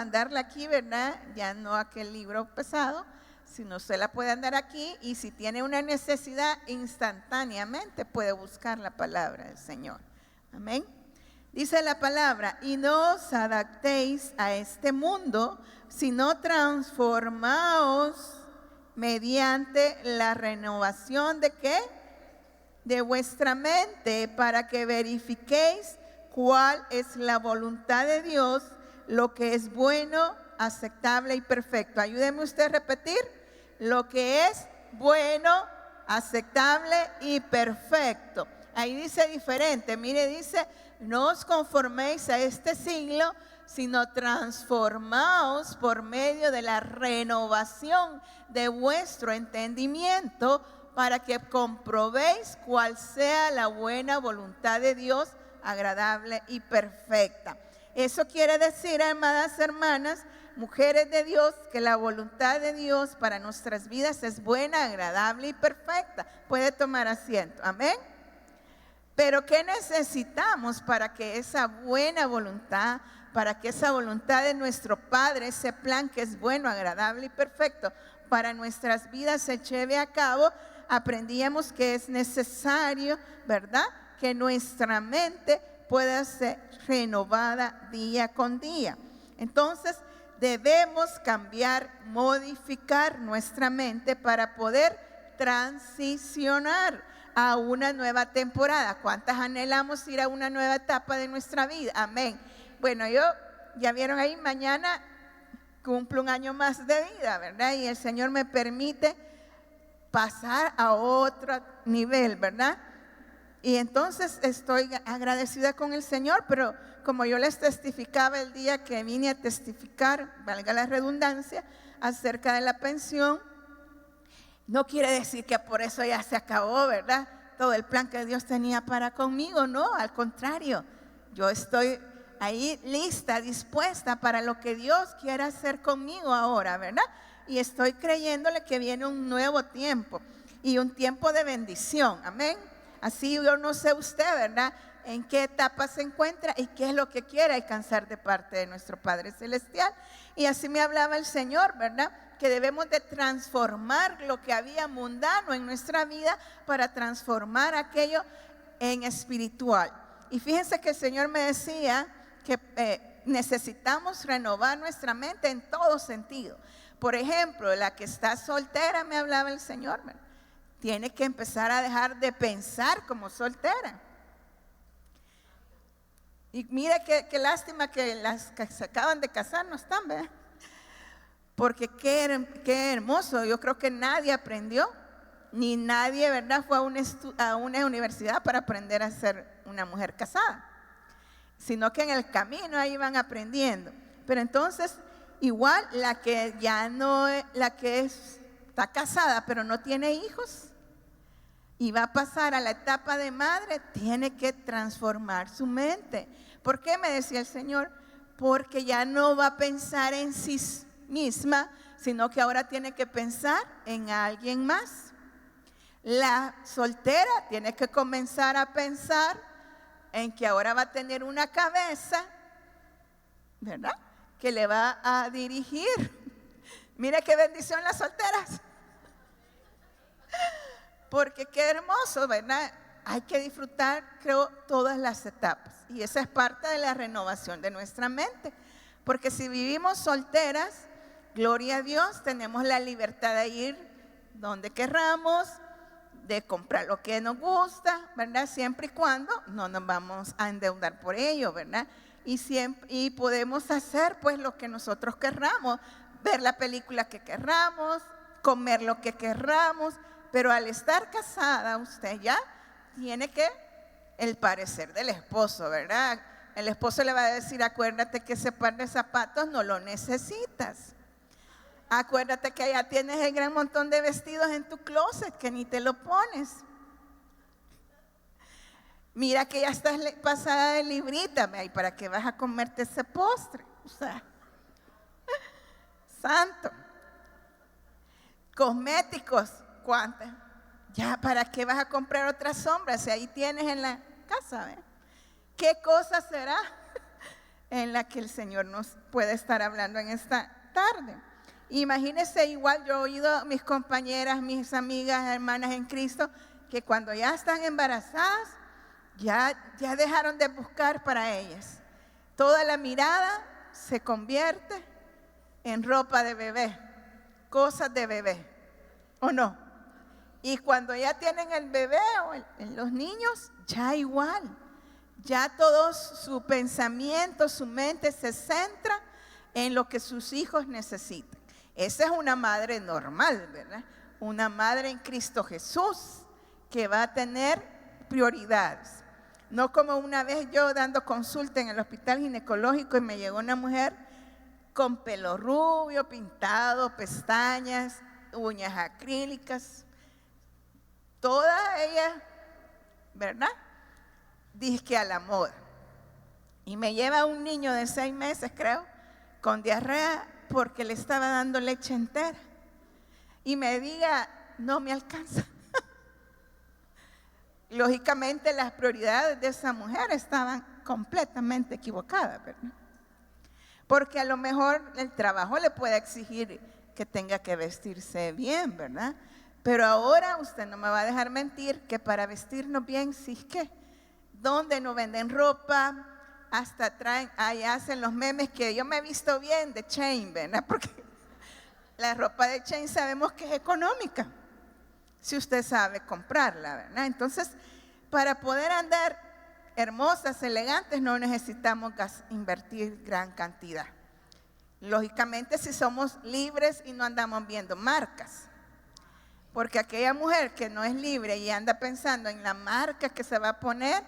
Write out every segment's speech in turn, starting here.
andarla aquí, ¿verdad? Ya no aquel libro pesado, sino usted la puede andar aquí y si tiene una necesidad, instantáneamente puede buscar la palabra del Señor. Amén. Dice la palabra, y no os adaptéis a este mundo, sino transformaos mediante la renovación de ¿qué? De vuestra mente, para que verifiquéis cuál es la voluntad de Dios, lo que es bueno, aceptable y perfecto. Ayúdeme usted a repetir, lo que es bueno, aceptable y perfecto. Ahí dice diferente, mire, dice, no os conforméis a este siglo, sino transformaos por medio de la renovación de vuestro entendimiento, para que comprobéis cuál sea la buena voluntad de Dios, agradable y perfecta. Eso quiere decir, amadas hermanas, mujeres de Dios, que la voluntad de Dios para nuestras vidas es buena, agradable y perfecta. Puede tomar asiento, amén. Pero ¿qué necesitamos para que esa buena voluntad, para que esa voluntad de nuestro Padre, ese plan que es bueno, agradable y perfecto, para nuestras vidas se lleve a cabo? Aprendíamos que es necesario, ¿verdad?, que nuestra mente pueda ser renovada día con día. Entonces, debemos cambiar, modificar nuestra mente para poder transicionar a una nueva temporada. ¿Cuántas anhelamos ir a una nueva etapa de nuestra vida? Amén. Bueno, ya vieron ahí, mañana cumplo un año más de vida, ¿verdad? Y el Señor me permite pasar a otro nivel, ¿verdad? Y entonces estoy agradecida con el Señor, pero como yo les testificaba el día que vine a testificar, valga la redundancia, acerca de la pensión, no quiere decir que por eso ya se acabó, ¿verdad? Todo el plan que Dios tenía para conmigo, no, al contrario, yo estoy ahí lista, dispuesta para lo que Dios quiera hacer conmigo ahora, ¿verdad? Y estoy creyéndole que viene un nuevo tiempo y un tiempo de bendición, amén. Así yo no sé usted, ¿verdad?, en qué etapa se encuentra y qué es lo que quiere alcanzar de parte de nuestro Padre Celestial. Y así me hablaba el Señor, ¿verdad?, que debemos de transformar lo que había mundano en nuestra vida para transformar aquello en espiritual. Y fíjense que el Señor me decía que necesitamos renovar nuestra mente en todo sentido. Por ejemplo, la que está soltera, me hablaba el Señor, ¿verdad?, tiene que empezar a dejar de pensar como soltera. Y mire qué lástima que las que se acaban de casar no están, ¿verdad? Porque qué hermoso. Yo creo que nadie aprendió, ni nadie, ¿verdad?, fue a una universidad para aprender a ser una mujer casada, sino que en el camino ahí van aprendiendo. Pero entonces, igual la que ya no, está casada pero no tiene hijos y va a pasar a la etapa de madre, tiene que transformar su mente. ¿Por qué? Me decía el Señor, porque ya no va a pensar en sí misma, sino que ahora tiene que pensar en alguien más. La soltera tiene que comenzar a pensar en que ahora va a tener una cabeza, ¿verdad?, que le va a dirigir. Mire qué bendición las solteras. Porque qué hermoso, ¿verdad? Hay que disfrutar, creo, todas las etapas. Y esa es parte de la renovación de nuestra mente. Porque si vivimos solteras, gloria a Dios, tenemos la libertad de ir donde querramos, de comprar lo que nos gusta, ¿verdad? Siempre y cuando no nos vamos a endeudar por ello, ¿verdad? Y podemos hacer pues lo que nosotros querramos, ver la película que querramos, comer lo que querramos. Pero al estar casada, usted ya tiene que el parecer del esposo, ¿verdad? El esposo le va a decir, acuérdate que ese par de zapatos no lo necesitas. Acuérdate que allá tienes el gran montón de vestidos en tu closet que ni te lo pones. Mira que ya estás pasada de librita, ¿y para qué vas a comerte ese postre? O sea, santo. Cosméticos, ¿cuántas? Ya, ¿para qué vas a comprar otras sombras si ahí tienes en la casa? ¿Qué cosa será en la que el Señor nos puede estar hablando en esta tarde. Imagínense, igual yo he oído a mis compañeras, mis amigas, hermanas en Cristo, que cuando ya están embarazadas, ya dejaron de buscar para ellas. Toda la mirada se convierte en ropa de bebé, cosas de bebé, ¿o no? Y cuando ya tienen el bebé o los niños, ya igual. Ya todo su pensamiento, su mente se centra en lo que sus hijos necesitan. Esa es una madre normal, ¿verdad? Una madre en Cristo Jesús que va a tener prioridades. No como una vez yo dando consulta en el hospital ginecológico y me llegó una mujer con pelo rubio, pintado, pestañas, uñas acrílicas. Toda ella, ¿verdad? Dice que a la moda. Y me lleva un niño de 6 meses, creo, con diarrea porque le estaba dando leche entera. Y me diga, no me alcanza. Lógicamente las prioridades de esa mujer estaban completamente equivocadas, ¿verdad? Porque a lo mejor el trabajo le puede exigir que tenga que vestirse bien, ¿verdad? Pero ahora usted no me va a dejar mentir que para vestirnos bien, sí que, donde no venden ropa, hasta traen, ahí hacen los memes que yo me he visto bien de Chain, ¿verdad? Porque la ropa de Chain sabemos que es económica, si usted sabe comprarla, ¿verdad? Entonces, para poder andar hermosas, elegantes, no necesitamos invertir gran cantidad. Lógicamente, si somos libres y no andamos viendo marcas. Porque aquella mujer que no es libre y anda pensando en la marca que se va a poner,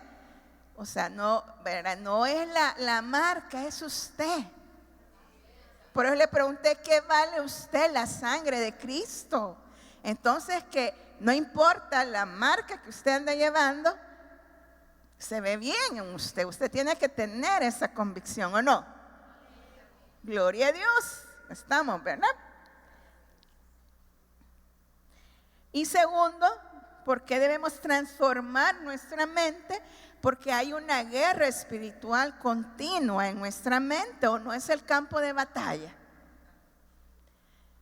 o sea, no, ¿verdad? No es la marca, es usted. Por eso le pregunté, ¿qué vale usted? La sangre de Cristo. Entonces, que no importa la marca que usted anda llevando, se ve bien en usted. Usted tiene que tener esa convicción, ¿o no? Gloria a Dios. Estamos, ¿verdad? Y segundo, ¿por qué debemos transformar nuestra mente? Porque hay una guerra espiritual continua en nuestra mente, ¿o no es el campo de batalla?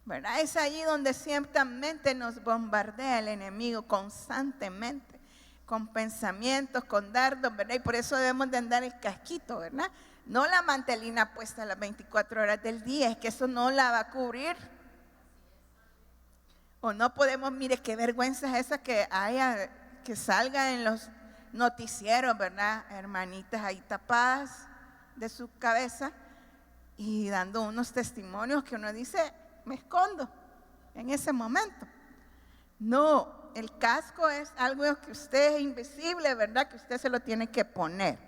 ¿Verdad? Es allí donde ciertamente nos bombardea el enemigo constantemente, con pensamientos, con dardos, ¿verdad? Y por eso debemos de andar el casquito, ¿verdad? No la mantelina puesta las 24 horas del día, es que eso no la va a cubrir. O no podemos, mire qué vergüenza es esa que haya, que salga en los noticieros, ¿verdad? Hermanitas ahí tapadas de su cabeza y dando unos testimonios que uno dice, me escondo en ese momento. No, el casco es algo que usted es invisible, ¿verdad? Que usted se lo tiene que poner.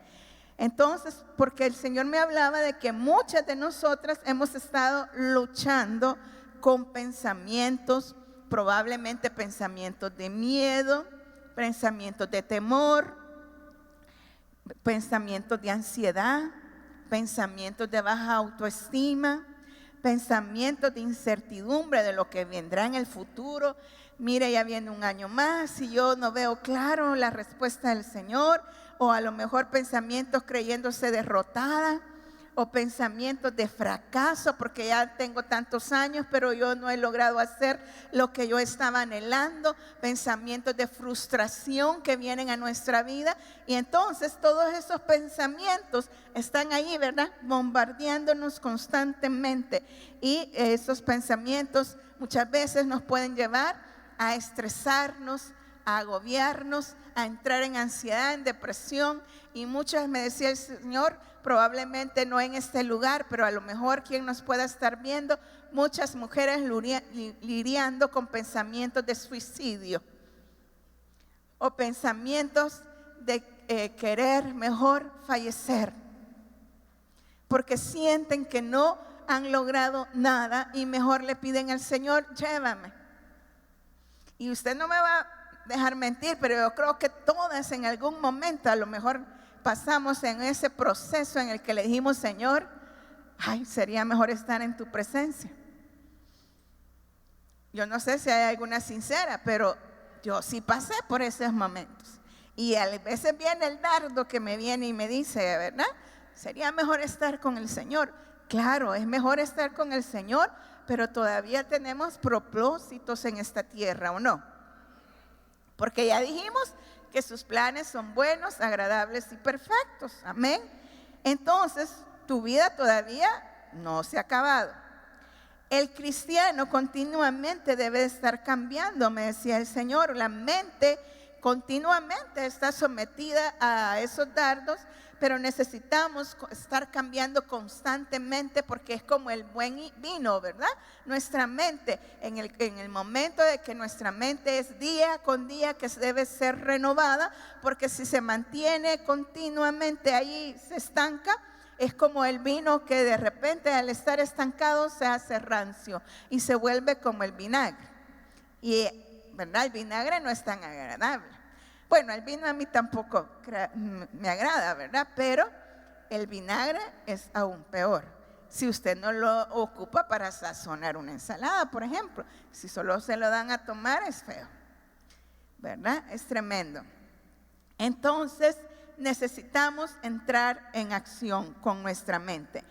Entonces, porque el Señor me hablaba de que muchas de nosotras hemos estado luchando con pensamientos, probablemente pensamientos de miedo, pensamientos de temor, pensamientos de ansiedad, pensamientos de baja autoestima, pensamientos de incertidumbre de lo que vendrá en el futuro. Mire, ya viene un año más y yo no veo claro la respuesta del Señor, o a lo mejor pensamientos creyéndose derrotada, o pensamientos de fracaso porque ya tengo tantos años pero yo no he logrado hacer lo que yo estaba anhelando, pensamientos de frustración que vienen a nuestra vida, y entonces todos esos pensamientos están ahí, ¿verdad? Bombardeándonos constantemente, y esos pensamientos muchas veces nos pueden llevar a estresarnos, a agobiarnos, a entrar en ansiedad, en depresión. Y muchas, me decía el Señor, probablemente no en este lugar, pero a lo mejor quien nos pueda estar viendo, muchas mujeres lidiando con pensamientos de suicidio o pensamientos de querer mejor fallecer, porque sienten que no han logrado nada y mejor le piden al Señor, llévame. Y usted no me va a dejar mentir, pero yo creo que todas en algún momento a lo mejor pasamos en ese proceso en el que le dijimos, Señor, ay, sería mejor estar en tu presencia. Yo no sé si hay alguna sincera, pero yo sí pasé por esos momentos. Y a veces viene el dardo que me viene y me dice, ¿verdad? sería mejor estar con el Señor. Claro, es mejor estar con el Señor, pero todavía tenemos propósitos en esta tierra, ¿o no? Porque ya dijimos que sus planes son buenos, agradables y perfectos. Amén. Entonces, tu vida todavía no se ha acabado. El cristiano continuamente debe estar cambiando, me decía el Señor. La mente continuamente está sometida a esos dardos, pero necesitamos estar cambiando constantemente porque es como el buen vino, ¿verdad? Nuestra mente, en el momento de que nuestra mente es día con día que debe ser renovada, porque si se mantiene continuamente ahí, se estanca. Es como el vino que de repente al estar estancado se hace rancio y se vuelve como el vinagre. Y, ¿verdad? El vinagre no es tan agradable. Bueno, el vino a mí tampoco me agrada, ¿verdad? Pero el vinagre es aún peor. Si usted no lo ocupa para sazonar una ensalada, por ejemplo. Si solo se lo dan a tomar, es feo, ¿verdad? Es tremendo. Entonces, necesitamos entrar en acción con nuestra mente.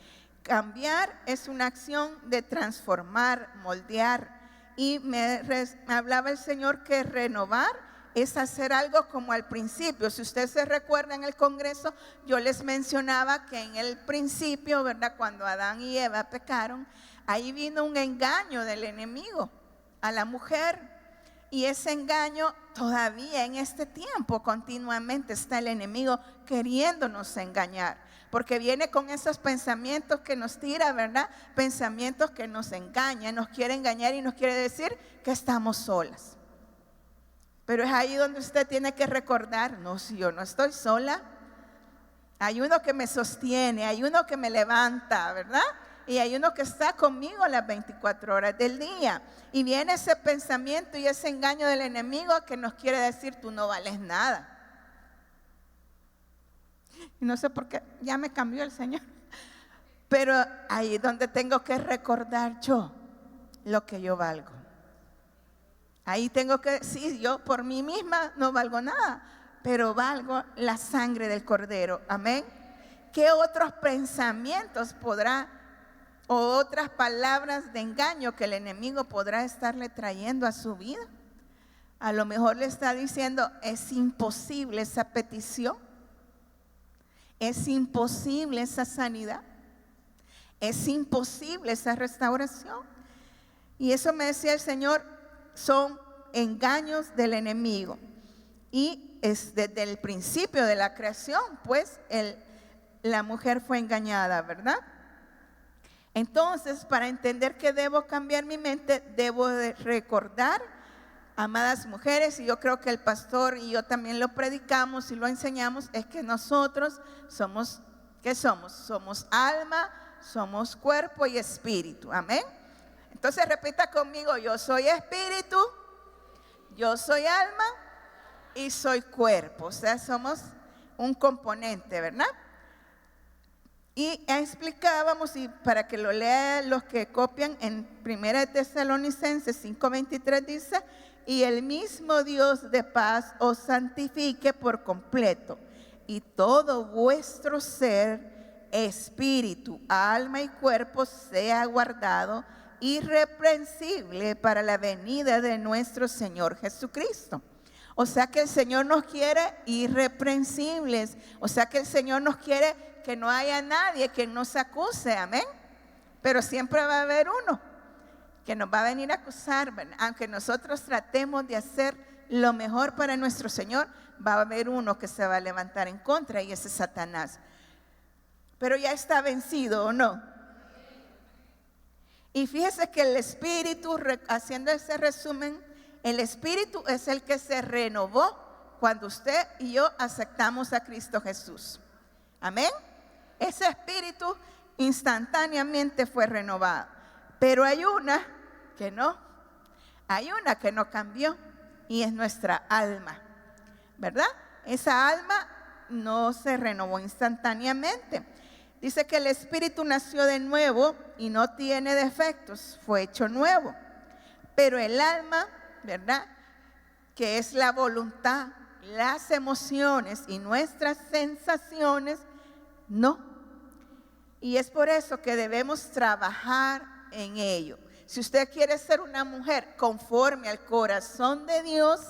Cambiar es una acción de transformar, moldear. Y me hablaba el Señor que renovar es hacer algo como al principio. Si usted se recuerda en el Congreso, yo les mencionaba que en el principio, ¿verdad? Cuando Adán y Eva pecaron, ahí vino un engaño del enemigo a la mujer. Y ese engaño todavía en este tiempo continuamente está el enemigo queriéndonos engañar. Porque viene con esos pensamientos que nos tira, ¿verdad? Pensamientos que nos engañan, nos quiere engañar y nos quiere decir que estamos solas. Pero es ahí donde usted tiene que recordar, no, si yo no estoy sola, hay uno que me sostiene, hay uno que me levanta, ¿verdad? Y hay uno que está conmigo las 24 horas del día. Y viene ese pensamiento y ese engaño del enemigo que nos quiere decir, tú no vales nada. Y no sé por qué, ya me cambió el Señor. Pero ahí es donde tengo que recordar yo lo que yo valgo. Ahí tengo que decir, yo por mí misma no valgo nada, pero valgo la sangre del Cordero. Amén. ¿Qué otros pensamientos podrá o otras palabras de engaño que el enemigo podrá estarle trayendo a su vida? A lo mejor le está diciendo, es imposible esa petición, es imposible esa sanidad, es imposible esa restauración. Y eso me decía el Señor, son engaños del enemigo. Y es desde el principio de la creación, pues la mujer fue engañada, ¿verdad? Entonces, para entender que debo cambiar mi mente, debo de recordar, amadas mujeres, y yo creo que el pastor y yo también lo predicamos y lo enseñamos, es que nosotros somos, ¿qué somos? Somos alma, somos cuerpo y espíritu, amén. Entonces repita conmigo, yo soy espíritu, yo soy alma y soy cuerpo, o sea, somos un componente, ¿verdad? Y explicábamos, y para que lo lean los que copian, en 1 Tesalonicenses 5:23 dice, y el mismo Dios de paz os santifique por completo, y todo vuestro ser, espíritu, alma y cuerpo sea guardado irreprensible para la venida de nuestro Señor Jesucristo. O sea que el Señor nos quiere irreprensibles, o sea que el Señor nos quiere que no haya nadie que nos acuse, amén. Pero siempre va a haber uno que nos va a venir a acusar, aunque nosotros tratemos de hacer lo mejor para nuestro Señor, va a haber uno que se va a levantar en contra, y ese es Satanás. Pero ya está vencido, ¿o no? Y fíjese que el Espíritu, haciendo ese resumen, el Espíritu es el que se renovó cuando usted y yo aceptamos a Cristo Jesús. Amén. Ese Espíritu instantáneamente fue renovado. Pero hay una que no. Hay una que no cambió, y es nuestra alma, ¿verdad? Esa alma no se renovó instantáneamente. Dice que el espíritu nació de nuevo y no tiene defectos, fue hecho nuevo. Pero el alma, ¿verdad?, que es la voluntad, las emociones y nuestras sensaciones, no, Y es por eso que debemos trabajar en ello. Si usted quiere ser una mujer conforme al corazón de Dios,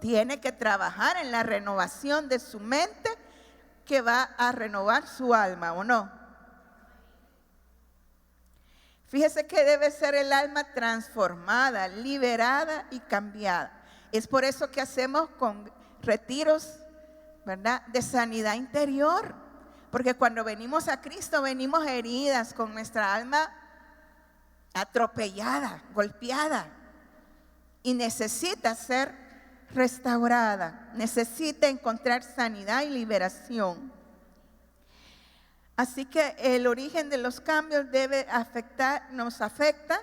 tiene que trabajar en la renovación de su mente, que va a renovar su alma, ¿o no? Fíjese que debe ser el alma transformada, liberada y cambiada. Es por eso que hacemos con retiros, ¿verdad?, de sanidad interior. Porque cuando venimos a Cristo, venimos heridas, con nuestra alma atropellada, golpeada. Y necesita ser restaurada, necesita encontrar sanidad y liberación. Así que el origen de los cambios nos afecta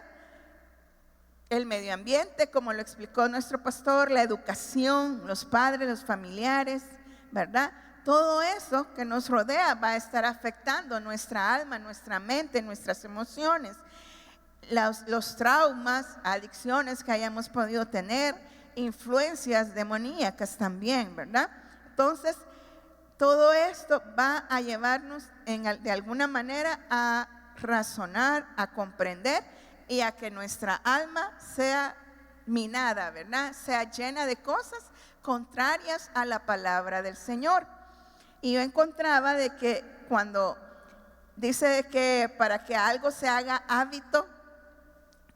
el medio ambiente, como lo explicó nuestro pastor, la educación, los padres, los familiares, ¿verdad? Todo eso que nos rodea va a estar afectando nuestra alma, nuestra mente, nuestras emociones, los traumas, adicciones que hayamos podido tener, influencias demoníacas también, ¿verdad? Entonces, todo esto va a llevarnos de alguna manera a razonar, a comprender y a que nuestra alma sea minada, ¿verdad? Sea llena de cosas contrarias a la palabra del Señor. Y yo encontraba de que cuando dice que para que algo se haga hábito,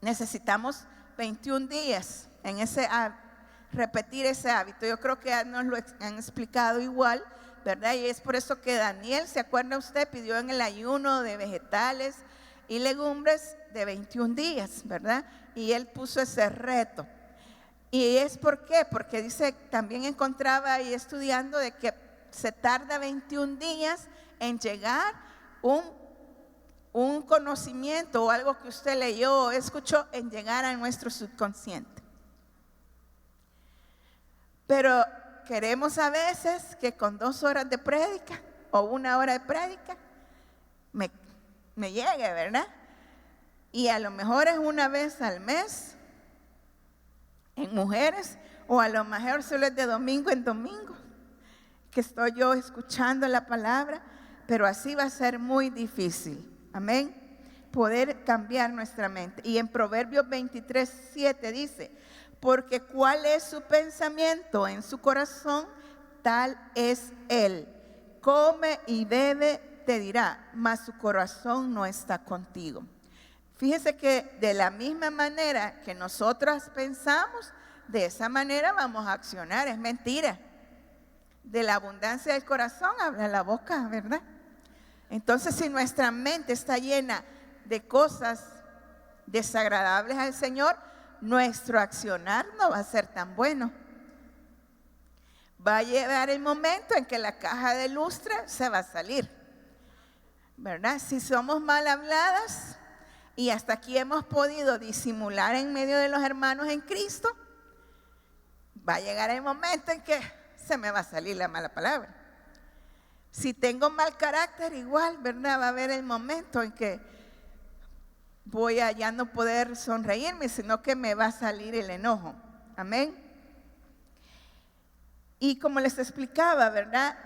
necesitamos 21 días en repetir ese hábito. Yo creo que nos lo han explicado igual, ¿verdad? Y es por eso que Daniel, ¿se acuerda usted? Pidió en el ayuno de vegetales y legumbres de 21 días, ¿verdad? Y él puso ese reto. ¿Y es por qué? Porque dice, también encontraba ahí estudiando de que se tarda 21 días en llegar un conocimiento o algo que usted leyó o escuchó, en llegar a nuestro subconsciente. Pero queremos a veces que con 2 horas de prédica o 1 hora de prédica me llegue, ¿verdad? Y a lo mejor es una vez al mes en mujeres, o a lo mejor solo es de domingo en domingo que estoy yo escuchando la palabra, pero así va a ser muy difícil, amén, poder cambiar nuestra mente. Y en Proverbios 23:7 dice: porque cuál es su pensamiento en su corazón, tal es él. Come y bebe, te dirá, mas su corazón no está contigo. Fíjese que de la misma manera que nosotras pensamos, de esa manera vamos a accionar. Es mentira. De la abundancia del corazón habla la boca, ¿verdad? Entonces, si nuestra mente está llena de cosas desagradables al Señor, nuestro accionar no va a ser tan bueno. Va a llegar el momento en que la caja de lustre se va a salir, ¿verdad? Si somos mal habladas y hasta aquí hemos podido disimular en medio de los hermanos en Cristo, va a llegar el momento en que se me va a salir la mala palabra. Si tengo mal carácter, igual, ¿verdad? Va a haber el momento en que voy a ya no poder sonreírme, sino que me va a salir el enojo. Amén. Y como les explicaba, ¿verdad?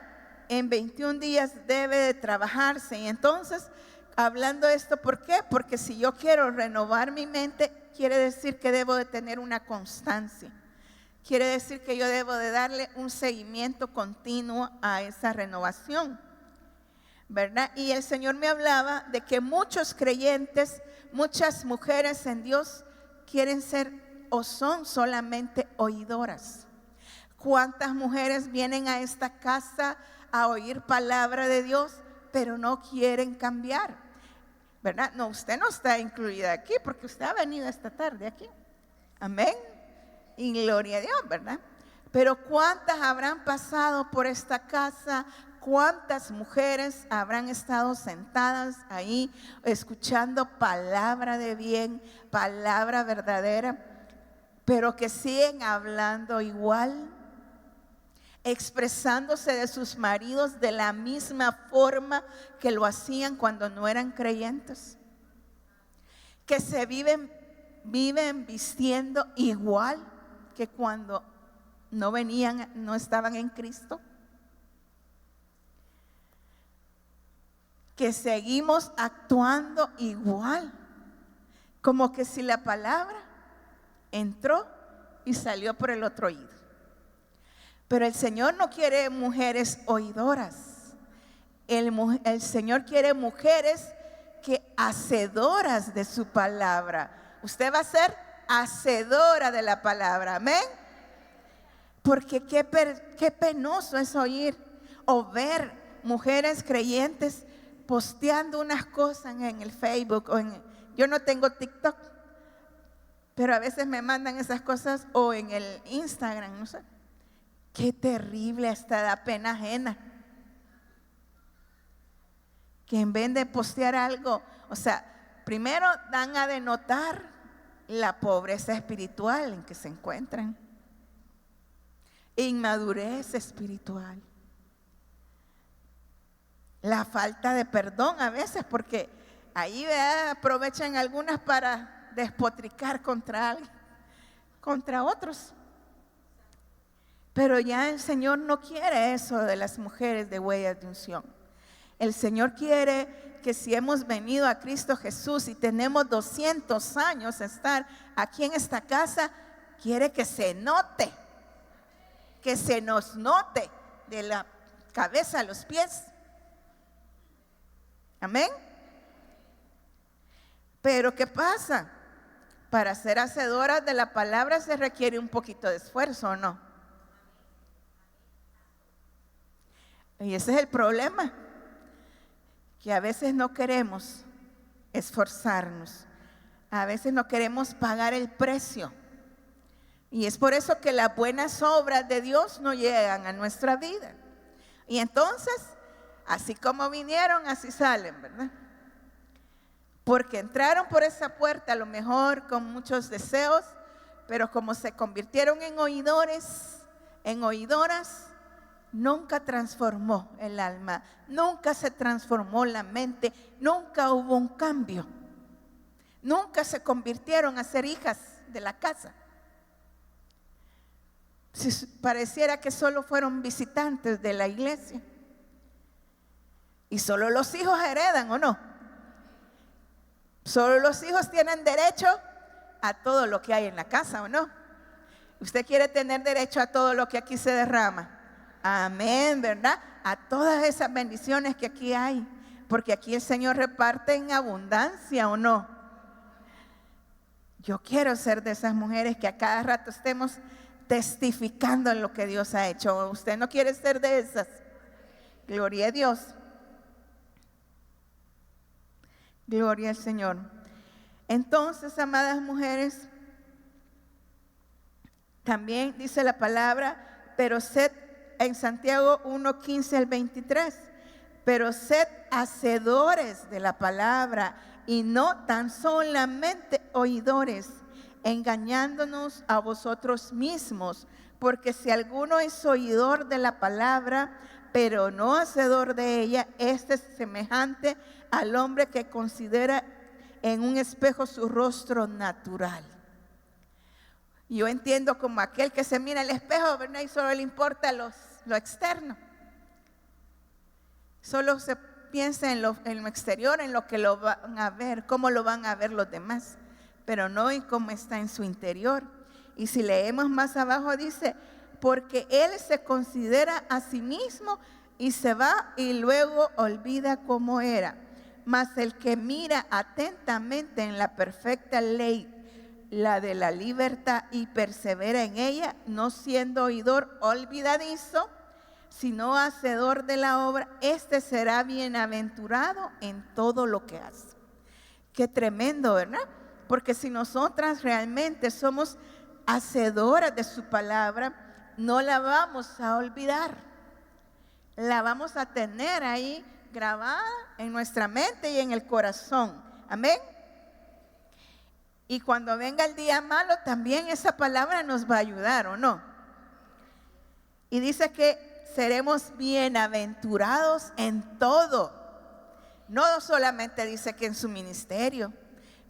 En 21 días debe de trabajarse. Y entonces, hablando de esto, ¿por qué? Porque si yo quiero renovar mi mente, quiere decir que debo de tener una constancia. Quiere decir que yo debo de darle un seguimiento continuo a esa renovación, ¿verdad? Y el Señor me hablaba de que muchos creyentes, muchas mujeres en Dios quieren ser o son solamente oidoras. ¿Cuántas mujeres vienen a esta casa a oír palabra de Dios, pero no quieren cambiar? ¿Verdad? No, usted no está incluida aquí porque usted ha venido esta tarde aquí. Amén. Y gloria a Dios, ¿verdad? Pero ¿cuántas habrán pasado por esta casa? ¿Cuántas mujeres habrán estado sentadas ahí escuchando palabra de bien, palabra verdadera, pero que siguen hablando igual, expresándose de sus maridos de la misma forma que lo hacían cuando no eran creyentes? Que se viven vistiendo igual que cuando no estaban en Cristo. que seguimos actuando igual, como que si la palabra entró y salió por el otro oído. Pero el Señor no quiere mujeres oidoras. El Señor quiere mujeres hacedoras de su palabra. Usted va a ser hacedora de la palabra, amén. Porque qué penoso es oír o ver mujeres creyentes posteando unas cosas en el Facebook yo no tengo TikTok, pero a veces me mandan esas cosas o en el Instagram, no sé. Qué terrible, hasta da pena ajena. Que en vez de postear algo, o sea, primero dan a denotar la pobreza espiritual en que se encuentran, inmadurez espiritual, la falta de perdón a veces, porque ahí aprovechan algunas para despotricar contra alguien, contra otros. Pero ya el Señor no quiere eso de las mujeres de huellas de unción. El Señor quiere que si hemos venido a Cristo Jesús y tenemos 200 años de estar aquí en esta casa, quiere que se note, que se nos note de la cabeza a los pies. Amén. Pero ¿qué pasa? Para ser hacedoras de la palabra se requiere un poquito de esfuerzo, ¿o no? Y ese es el problema, que a veces no queremos esforzarnos, a veces no queremos pagar el precio. Y es por eso que las buenas obras de Dios no llegan a nuestra vida. Y entonces, así como vinieron, así salen, ¿verdad? Porque entraron por esa puerta a lo mejor con muchos deseos, pero como se convirtieron en oidores, en oidoras, nunca transformó el alma, nunca se transformó la mente, nunca hubo un cambio, nunca se convirtieron a ser hijas de la casa. Si pareciera que solo fueron visitantes de la iglesia. Y solo los hijos heredan, ¿o no? Solo los hijos tienen derecho a todo lo que hay en la casa, ¿o no? Usted quiere tener derecho a todo lo que aquí se derrama. Amén, ¿verdad? A todas esas bendiciones que aquí hay. Porque aquí el Señor reparte en abundancia, ¿o no? Yo quiero ser de esas mujeres que a cada rato estemos testificando en lo que Dios ha hecho. ¿Usted no quiere ser de esas? Gloria a Dios. Gloria al Señor. Entonces, amadas mujeres, también dice la palabra, pero sed, en Santiago 1:15 al 23, pero sed hacedores de la palabra y no tan solamente oidores, engañándonos a vosotros mismos, porque si alguno es oidor de la palabra, pero no hacedor de ella, este es semejante al hombre que considera en un espejo su rostro natural. Yo entiendo como aquel que se mira al espejo, ¿verdad? Y solo le importa lo externo. Solo se piensa en lo exterior, en lo que lo van a ver, cómo lo van a ver los demás, pero no en cómo está en su interior. Y si leemos más abajo dice, porque él se considera a sí mismo y se va y luego olvida cómo era. Mas el que mira atentamente en la perfecta ley, la de la libertad, y persevera en ella, no siendo oidor olvidadizo, sino hacedor de la obra, este será bienaventurado en todo lo que hace. Qué tremendo, ¿verdad? Porque si nosotras realmente somos hacedoras de su palabra, no la vamos a olvidar. La vamos a tener ahí grabada en nuestra mente y en el corazón. Amén. Y cuando venga el día malo, también esa palabra nos va a ayudar, ¿o no? Y dice que seremos bienaventurados en todo. No solamente dice que en su ministerio,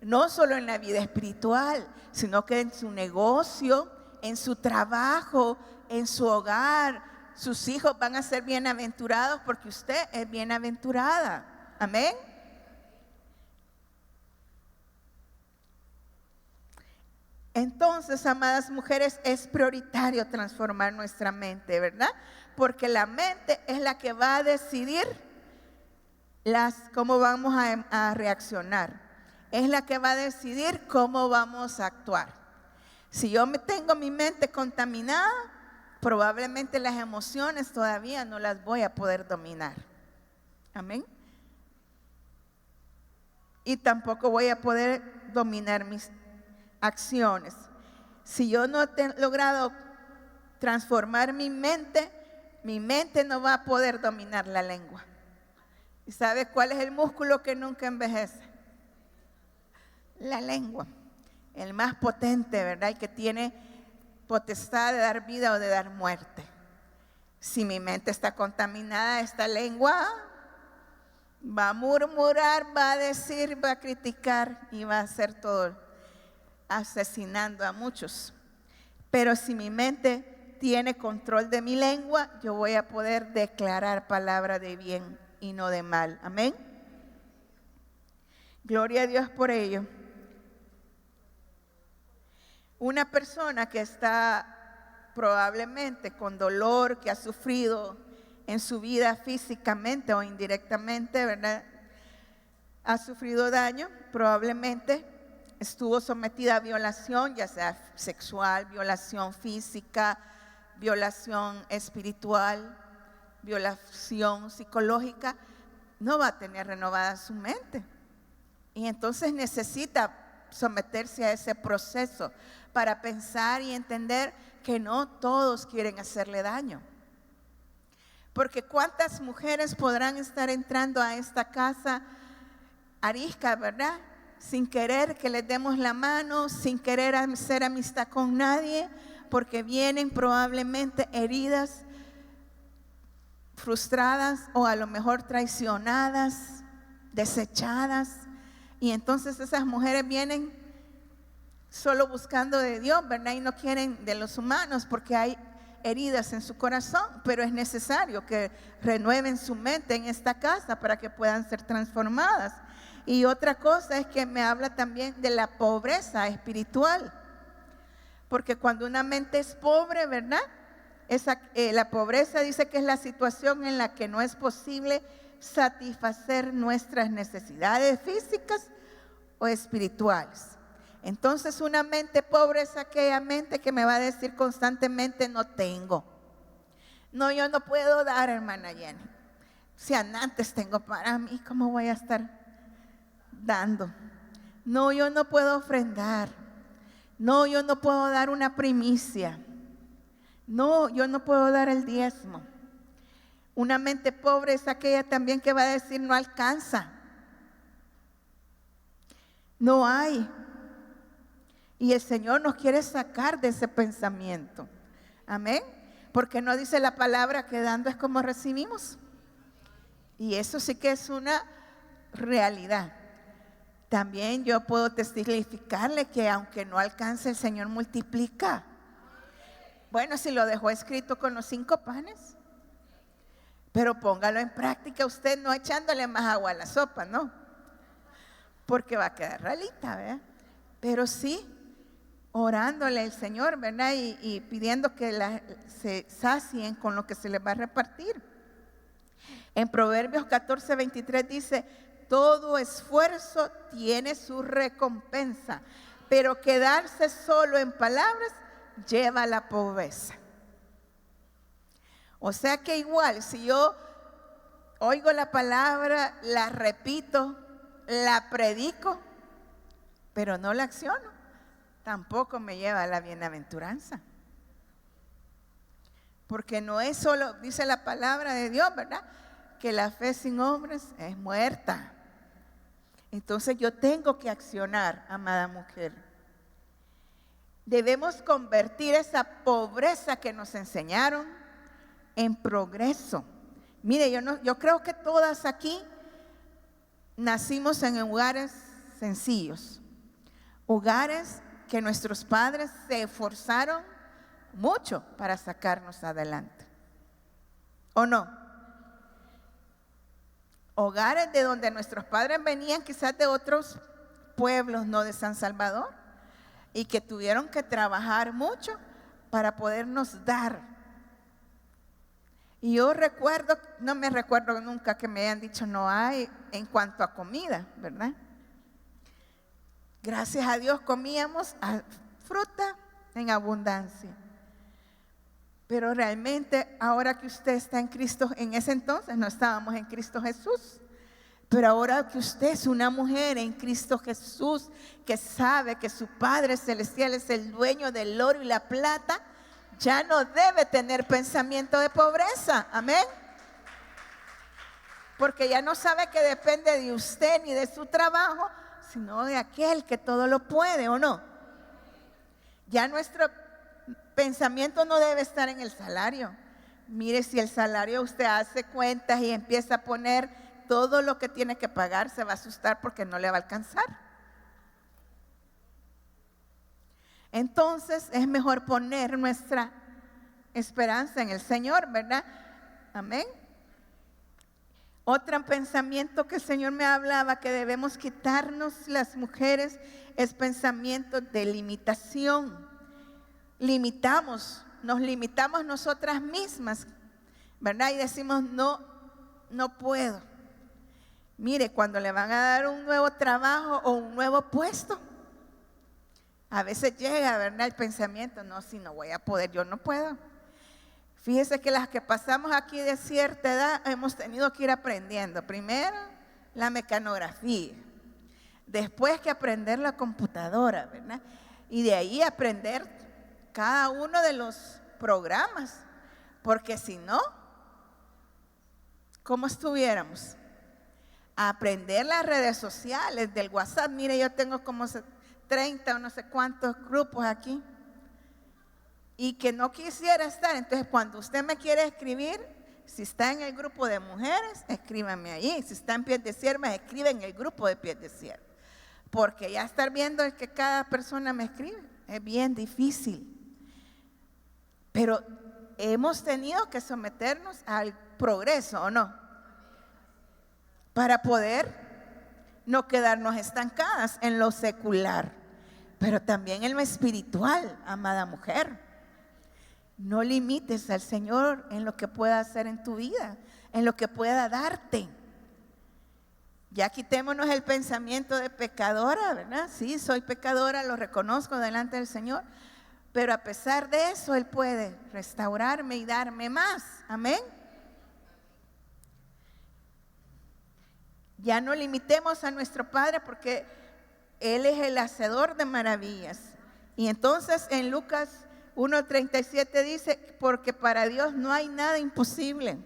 no solo en la vida espiritual, sino que en su negocio, en su trabajo, en su hogar. Sus hijos van a ser bienaventurados porque usted es bienaventurada. Amén. Entonces, amadas mujeres, es prioritario transformar nuestra mente, ¿verdad? Porque la mente es la que va a decidir cómo vamos a reaccionar. Es la que va a decidir cómo vamos a actuar. Si yo tengo mi mente contaminada, probablemente las emociones todavía no las voy a poder dominar. Amén. Y tampoco voy a poder dominar mis acciones. Si yo no he logrado transformar mi mente no va a poder dominar la lengua. ¿Y sabe cuál es el músculo que nunca envejece? La lengua, el más potente, ¿verdad? Y que tiene potestad de dar vida o de dar muerte. Si mi mente está contaminada, esta lengua va a murmurar, va a decir, va a criticar y va a hacer todo, asesinando a muchos. Pero si mi mente tiene control de mi lengua, yo voy a poder declarar palabra de bien y no de mal. Amén. Gloria a Dios por ello. Una persona que está probablemente con dolor, que ha sufrido en su vida físicamente o indirectamente, ¿verdad? Ha sufrido daño, probablemente estuvo sometida a violación, ya sea sexual, violación física, violación espiritual, violación psicológica, no va a tener renovada su mente. Y entonces necesita someterse a ese proceso para pensar y entender que no todos quieren hacerle daño. Porque ¿cuántas mujeres podrán estar entrando a esta casa arisca, verdad? Sin querer que les demos la mano, sin querer hacer amistad con nadie, porque vienen probablemente heridas, frustradas o a lo mejor traicionadas, desechadas. Y entonces esas mujeres vienen solo buscando de Dios, ¿verdad? Y no quieren de los humanos porque hay heridas en su corazón, pero es necesario que renueven su mente en esta casa para que puedan ser transformadas. Y otra cosa es que me habla también de la pobreza espiritual, porque cuando una mente es pobre, ¿verdad? La pobreza dice que es la situación en la que no es posible satisfacer nuestras necesidades físicas o espirituales. Entonces una mente pobre es aquella mente que me va a decir constantemente no tengo. No, yo no puedo dar, hermana Jenny. Si antes tengo para mí, ¿cómo voy a estar dando? No, yo no puedo ofrendar. No, yo no puedo dar una primicia. No, yo no puedo dar el diezmo. Una mente pobre es aquella también que va a decir no alcanza. No hay. Y el Señor nos quiere sacar de ese pensamiento. Amén. Porque no dice la palabra que dando es como recibimos. Y eso sí que es una realidad. También yo puedo testificarle que aunque no alcance, el Señor multiplica. Bueno, si lo dejó escrito con los 5 panes, pero póngalo en práctica usted, no echándole más agua a la sopa, no, porque va a quedar ralita, ¿verdad? Pero sí orándole al Señor, ¿verdad? Y pidiendo que se sacien con lo que se les va a repartir. En Proverbios 14:23 dice: todo esfuerzo tiene su recompensa, pero quedarse solo en palabras lleva a la pobreza. O sea que igual, si yo oigo la palabra, la repito, la predico, pero no la acciono, tampoco me lleva a la bienaventuranza. Porque no es solo, dice la palabra de Dios, ¿verdad? Que la fe sin obras es muerta. Entonces yo tengo que accionar, amada mujer. Debemos convertir esa pobreza que nos enseñaron en progreso. Mire, yo creo que todas aquí nacimos en hogares sencillos, hogares que nuestros padres se esforzaron mucho para sacarnos adelante. ¿O no? Hogares de donde nuestros padres venían quizás de otros pueblos, no de San Salvador, y que tuvieron que trabajar mucho para podernos dar. Y yo recuerdo, no me recuerdo nunca que me hayan dicho no hay en cuanto a comida, ¿verdad? Gracias a Dios comíamos fruta en abundancia. Pero realmente ahora que usted está en Cristo, en ese entonces no estábamos en Cristo Jesús. Pero ahora que usted es una mujer en Cristo Jesús, que sabe que su Padre Celestial es el dueño del oro y la plata, ya no debe tener pensamiento de pobreza. Amén. Porque ya no sabe que depende de usted ni de su trabajo, sino de aquel que todo lo puede, ¿o no? Ya nuestro pensamiento no debe estar en el salario. Mire, si el salario usted hace cuentas y empieza a poner todo lo que tiene que pagar, se va a asustar porque no le va a alcanzar. Entonces es mejor poner nuestra esperanza en el Señor, ¿verdad? Amén. Otro pensamiento que el Señor me hablaba que debemos quitarnos las mujeres es pensamiento de limitación. Nos limitamos nosotras mismas, ¿verdad? Y decimos no puedo. Mire, cuando le van a dar un nuevo trabajo o un nuevo puesto, a veces llega, ¿verdad?, el pensamiento, no, si no voy a poder, yo no puedo. Fíjese que las que pasamos aquí de cierta edad hemos tenido que ir aprendiendo. Primero, la mecanografía. Después que aprender la computadora, ¿verdad? Y de ahí aprender cada uno de los programas. Porque si no, ¿cómo estuviéramos? Aprender las redes sociales, del WhatsApp. Mire, yo tengo como 30 o no sé cuántos grupos aquí. Y que no quisiera estar. Entonces, cuando usted me quiere escribir, si está en el grupo de mujeres, escríbame ahí. Si está en Pies de Sierva, escribe en el grupo de Pies de Sierva. Porque ya estar viendo que cada persona me escribe es bien difícil. Pero hemos tenido que someternos al progreso, ¿o no? Para poder no quedarnos estancadas en lo secular, pero también en lo espiritual, amada mujer. No limites al Señor en lo que pueda hacer en tu vida, en lo que pueda darte. Ya quitémonos el pensamiento de pecadora, ¿verdad? Sí, soy pecadora, lo reconozco delante del Señor, pero a pesar de eso, Él puede restaurarme y darme más. Amén. Ya no limitemos a nuestro Padre porque Él es el hacedor de maravillas. Y entonces en Lucas 1:37 dice, porque para Dios no hay nada imposible.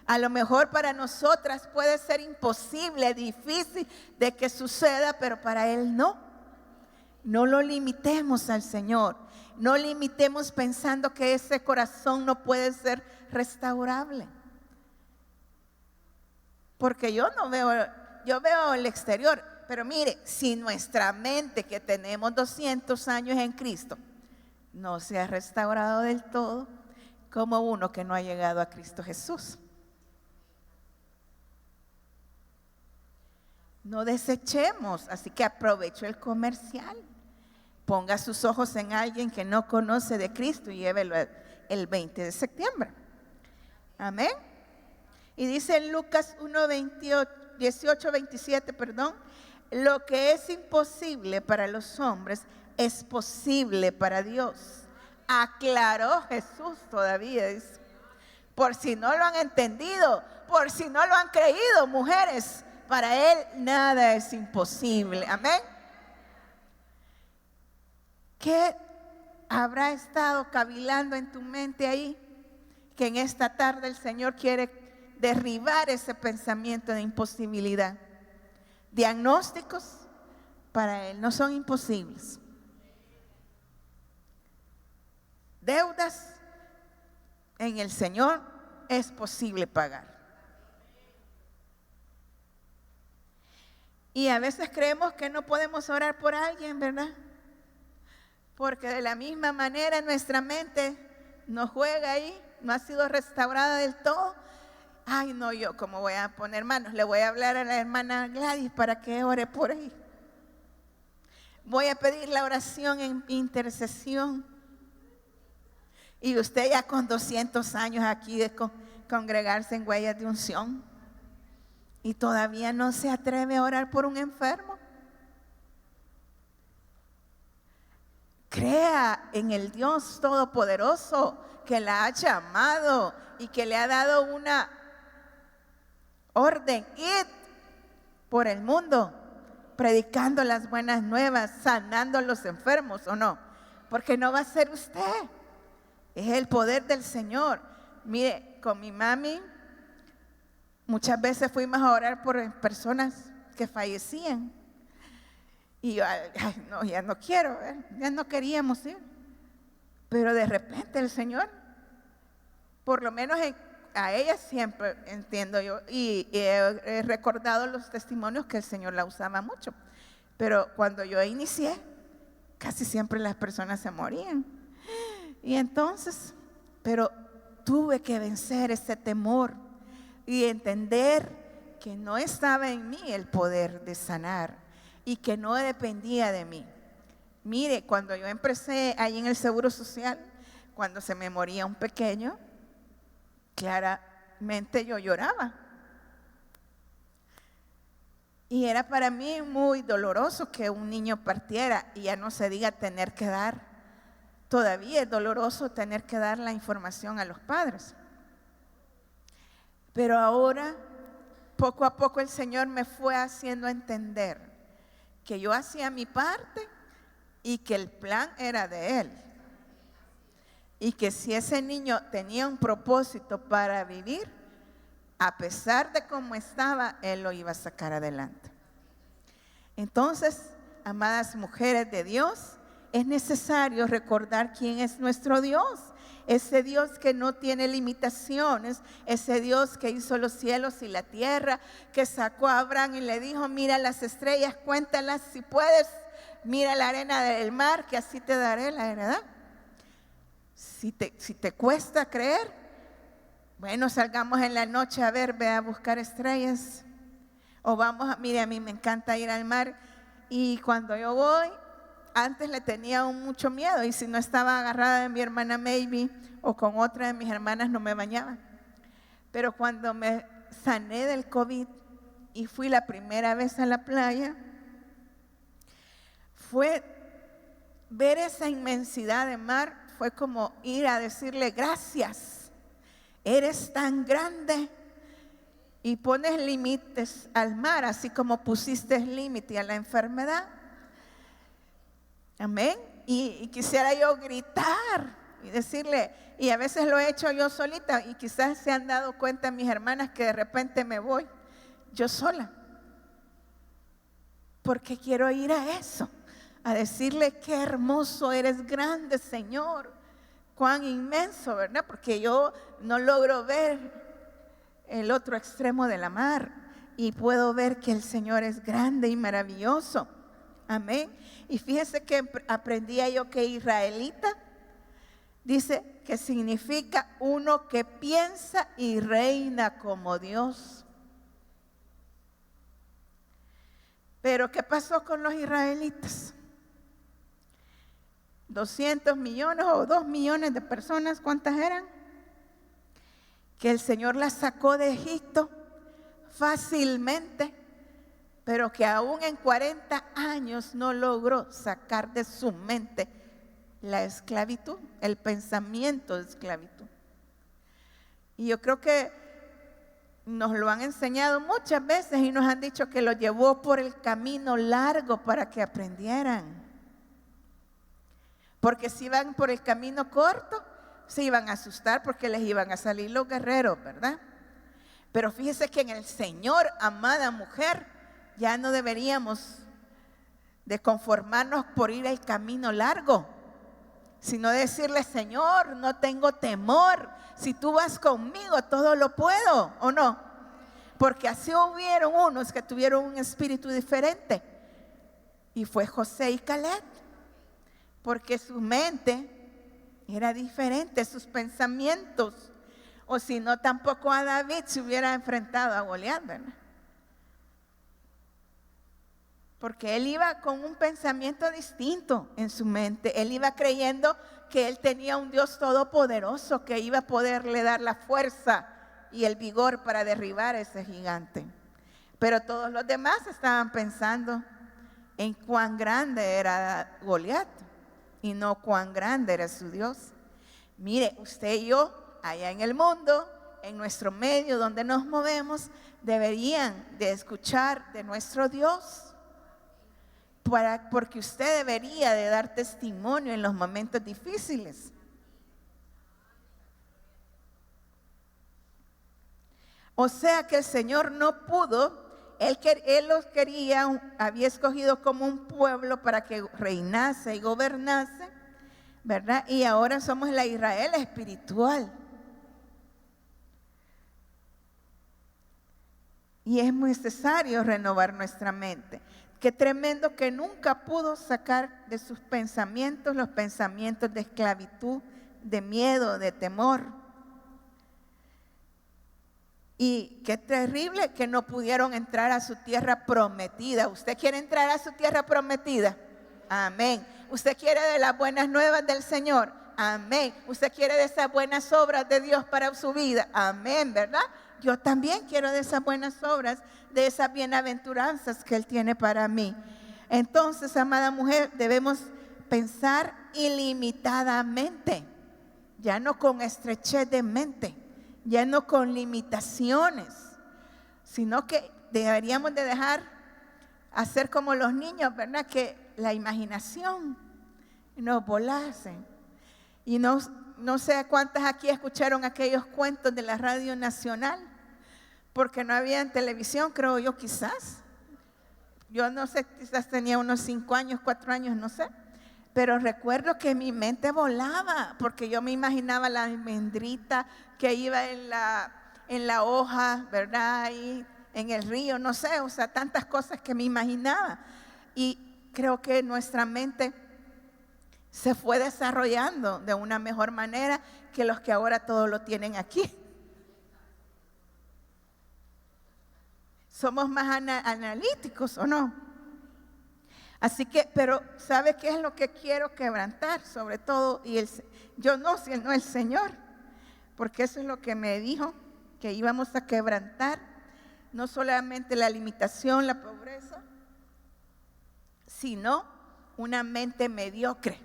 A lo mejor para nosotras puede ser imposible, difícil de que suceda, pero para Él no. No lo limitemos al Señor. No limitemos pensando que ese corazón no puede ser restaurable. Porque yo veo el exterior, pero mire, si nuestra mente que tenemos 200 años en Cristo no se ha restaurado del todo, como uno que no ha llegado a Cristo Jesús. No desechemos, así que aprovecho el comercial. Ponga sus ojos en alguien que no conoce de Cristo y llévelo el 20 de septiembre. Amén. Y dice en Lucas 18:27, lo que es imposible para los hombres es posible para Dios. Aclaró Jesús todavía, dice. Por si no lo han entendido, por si no lo han creído, mujeres, para Él nada es imposible. Amén. ¿Qué habrá estado cavilando en tu mente ahí? Que en esta tarde el Señor quiere derribar ese pensamiento de imposibilidad. Diagnósticos para Él no son imposibles. Deudas en el Señor es posible pagar. Y a veces creemos que no podemos orar por alguien, ¿verdad? Porque de la misma manera nuestra mente nos juega ahí, no ha sido restaurada del todo. Ay, no, yo cómo voy a poner manos. Le voy a hablar a la hermana Gladys para que ore por ahí. Voy a pedir la oración en intercesión. Y usted ya con 200 años aquí de congregarse en Huellas de Unción y todavía no se atreve a orar por un enfermo. Crea en el Dios Todopoderoso que la ha llamado y que le ha dado una orden. Id por el mundo, predicando las buenas nuevas, sanando a los enfermos, ¿o no? Porque no va a ser usted, es el poder del Señor. Mire, con mi mami muchas veces fuimos a orar por personas que fallecían. Y yo, ay, no, ya no quiero, ya no queríamos ir. Pero de repente el Señor, por lo menos a ella siempre entiendo yo, y he recordado los testimonios que el Señor la usaba mucho. Pero cuando yo inicié, casi siempre las personas se morían. Y entonces, pero tuve que vencer ese temor y entender que no estaba en mí el poder de sanar y que no dependía de mí. Mire, cuando yo empecé ahí en el Seguro Social, cuando se me moría un pequeño, claramente yo lloraba. Y era para mí muy doloroso que un niño partiera, y ya no se diga tener que dar. Todavía es doloroso tener que dar la información a los padres. Pero ahora, poco a poco el Señor me fue haciendo entender que yo hacía mi parte y que el plan era de Él. Y que si ese niño tenía un propósito para vivir, a pesar de cómo estaba, Él lo iba a sacar adelante. Entonces, amadas mujeres de Dios, es necesario recordar quién es nuestro Dios. Ese Dios que no tiene limitaciones, ese Dios que hizo los cielos y la tierra, que sacó a Abraham y le dijo: mira las estrellas, cuéntalas si puedes, mira la arena del mar, que así te daré la heredad. Si te cuesta creer, bueno, salgamos en la noche a ver, ve a buscar estrellas. O vamos, mire, a mí me encanta ir al mar, y cuando yo voy, antes le tenía mucho miedo, y si no estaba agarrada de mi hermana Maybe o con otra de mis hermanas, no me bañaba. Pero cuando me sané del COVID y fui la primera vez a la playa, fue ver esa inmensidad de mar, fue como ir a decirle: gracias, eres tan grande y pones límites al mar, así como pusiste límite a la enfermedad. Amén. Y quisiera yo gritar y decirle, y a veces lo he hecho yo solita, y quizás se han dado cuenta mis hermanas que de repente me voy yo sola, porque quiero ir a eso, a decirle: qué hermoso eres, grande Señor, cuán inmenso, ¿verdad? Porque yo no logro ver el otro extremo de la mar, y puedo ver que el Señor es grande y maravilloso. Amén. Y fíjese que aprendía yo que israelita dice que significa uno que piensa y reina como Dios. Pero ¿qué pasó con los israelitas? 200 millones o 2 millones de personas, ¿cuántas eran? Que el Señor las sacó de Egipto fácilmente, pero que aún en 40 años no logró sacar de su mente la esclavitud, el pensamiento de esclavitud. Y yo creo que nos lo han enseñado muchas veces y nos han dicho que lo llevó por el camino largo para que aprendieran. Porque si iban por el camino corto, se iban a asustar porque les iban a salir los guerreros, ¿verdad? Pero fíjese que en el Señor, amada mujer, ya no deberíamos de conformarnos por ir el camino largo, sino decirle: Señor, no tengo temor, si tú vas conmigo todo lo puedo, ¿o no? Porque así hubieron unos que tuvieron un espíritu diferente, y fue José y Caleb, porque su mente era diferente, sus pensamientos. O si no, tampoco a David se hubiera enfrentado a Goliat, ¿verdad? Porque él iba con un pensamiento distinto en su mente. Él iba creyendo que él tenía un Dios todopoderoso que iba a poderle dar la fuerza y el vigor para derribar a ese gigante. Pero todos los demás estaban pensando en cuán grande era Goliat y no cuán grande era su Dios. Mire, usted y yo, allá en el mundo, en nuestro medio donde nos movemos, deberían de escuchar de nuestro Dios. Porque usted debería de dar testimonio en los momentos difíciles. O sea que el Señor no pudo, Él los quería, había escogido como un pueblo para que reinase y gobernase, ¿verdad? Y ahora somos la Israel espiritual. Y es muy necesario renovar nuestra mente. Qué tremendo que nunca pudo sacar de sus pensamientos los pensamientos de esclavitud, de miedo, de temor. Y qué terrible que no pudieron entrar a su tierra prometida. ¿Usted quiere entrar a su tierra prometida? Amén. ¿Usted quiere de las buenas nuevas del Señor? Amén. ¿Usted quiere de esas buenas obras de Dios para su vida? Amén, ¿verdad? Yo también quiero de esas buenas obras, de esas bienaventuranzas que Él tiene para mí. Entonces, amada mujer, debemos pensar ilimitadamente, ya no con estrechez de mente, ya no con limitaciones, sino que deberíamos de dejar hacer como los niños, ¿verdad? Que la imaginación nos volase. Y no sé cuántas aquí escucharon aquellos cuentos de la Radio Nacional, porque no había en televisión, creo yo, quizás. Yo no sé, quizás tenía unos 5 años, 4 años, no sé. Pero recuerdo que mi mente volaba, porque yo me imaginaba la almendrita que iba en la hoja, ¿verdad? Ahí en el río, no sé, o sea, tantas cosas que me imaginaba. Y creo que nuestra mente se fue desarrollando de una mejor manera que los que ahora todo lo tienen aquí. Somos más analíticos, ¿o no? Así que, pero ¿sabe qué es lo que quiero quebrantar? Sobre todo, yo no, si no el Señor, porque eso es lo que me dijo, que íbamos a quebrantar, no solamente la limitación, la pobreza, sino una mente mediocre.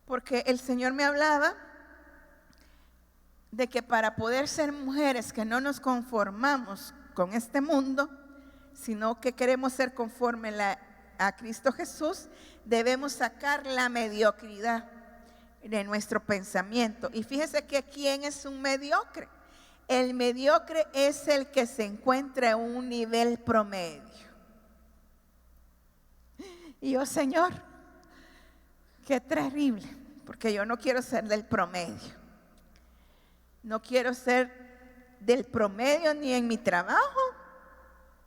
Porque el Señor me hablaba de que para poder ser mujeres que no nos conformamos con este mundo, sino que queremos ser conforme a Cristo Jesús, debemos sacar la mediocridad de nuestro pensamiento. Y fíjese que ¿quién es un mediocre? El mediocre es el que se encuentra en un nivel promedio. Y yo, Señor, qué terrible, porque yo no quiero ser del promedio. No quiero ser del promedio ni en mi trabajo,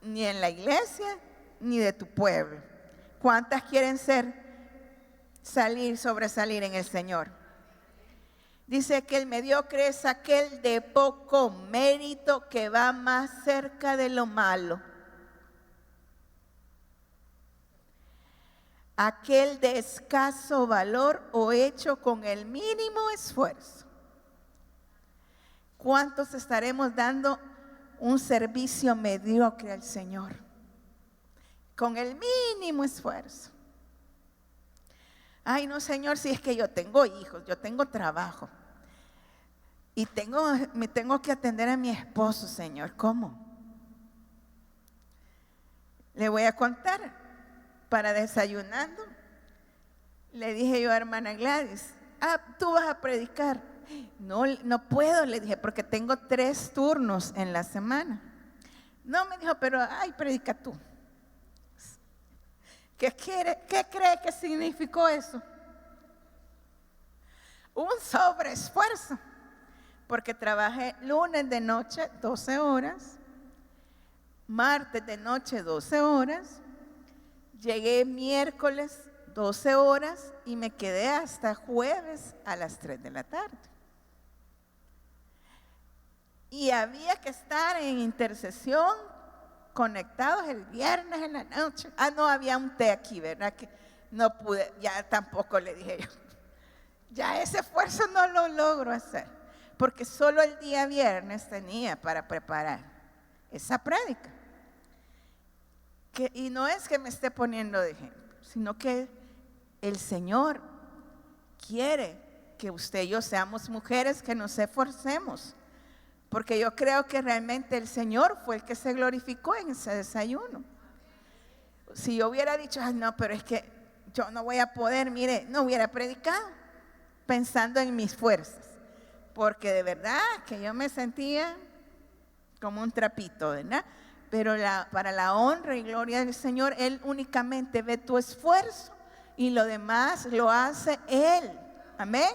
ni en la iglesia, ni de tu pueblo. ¿Cuántas quieren sobresalir en el Señor? Dice que el mediocre es aquel de poco mérito que va más cerca de lo malo. Aquel de escaso valor o hecho con el mínimo esfuerzo. ¿Cuántos estaremos dando un servicio mediocre al Señor? Con el mínimo esfuerzo. Ay, no, Señor, si es que yo tengo hijos, yo tengo trabajo. Y me tengo que atender a mi esposo, Señor. ¿Cómo? Le voy a contar. Para desayunando, le dije yo a hermana Gladys, tú vas a predicar. No puedo, le dije, porque tengo 3 turnos en la semana. No, me dijo, pero predica tú. ¿Qué cree que significó eso? Un sobreesfuerzo, porque trabajé lunes de noche 12 horas, martes de noche 12 horas, llegué miércoles 12 horas y me quedé hasta jueves a las 3 de la tarde. Y había que estar en intercesión, conectados el viernes en la noche. No había un té aquí, ¿verdad? Que no pude, ya tampoco le dije yo. Ya ese esfuerzo no lo logro hacer, porque solo el día viernes tenía para preparar esa prédica. Y no es que me esté poniendo de ejemplo, sino que el Señor quiere que usted y yo seamos mujeres que nos esforcemos, porque yo creo que realmente el Señor fue el que se glorificó en ese desayuno. Si yo hubiera dicho, no, pero es que yo no voy a poder, mire, no hubiera predicado pensando en mis fuerzas, porque de verdad que yo me sentía como un trapito, ¿verdad? Pero para la honra y gloria del Señor, Él únicamente ve tu esfuerzo y lo demás lo hace Él. Amén.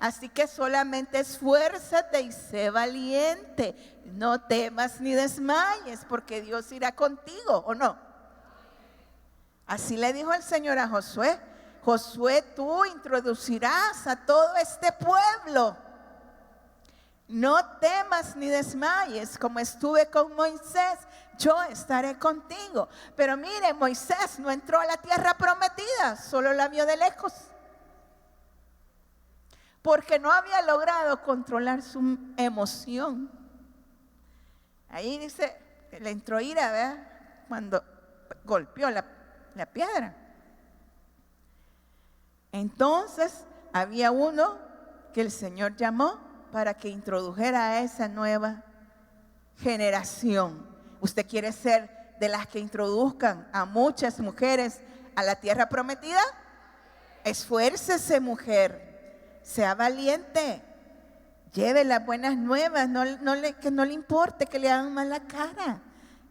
Así que solamente esfuérzate y sé valiente. No temas ni desmayes, porque Dios irá contigo, ¿o no? Así le dijo el Señor a Josué. Josué, tú introducirás a todo este pueblo. No temas ni desmayes, como estuve con Moisés, yo estaré contigo. Pero mire, Moisés no entró a la tierra prometida, solo la vio de lejos, porque no había logrado controlar su emoción. Ahí dice, le entró ira, ¿verdad? Cuando golpeó la piedra. Entonces había uno que el Señor llamó para que introdujera a esa nueva generación. ¿Usted quiere ser de las que introduzcan a muchas mujeres a la tierra prometida? Esfuércese, mujer, sea valiente, lleve las buenas nuevas, que no le importe que le hagan mala cara,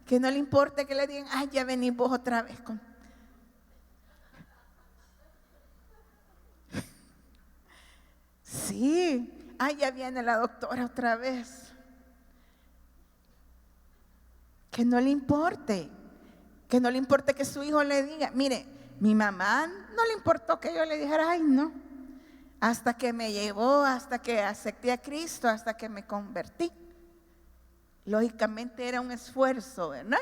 que no le importe que le digan, ay, ya venís vos otra vez con... Sí, ay, ya viene la doctora otra vez. Que no le importe que su hijo le diga, mire, mi mamá no le importó que yo le dijera, ay, no, hasta que me llevó, hasta que acepté a Cristo, hasta que me convertí. Lógicamente era un esfuerzo, ¿verdad?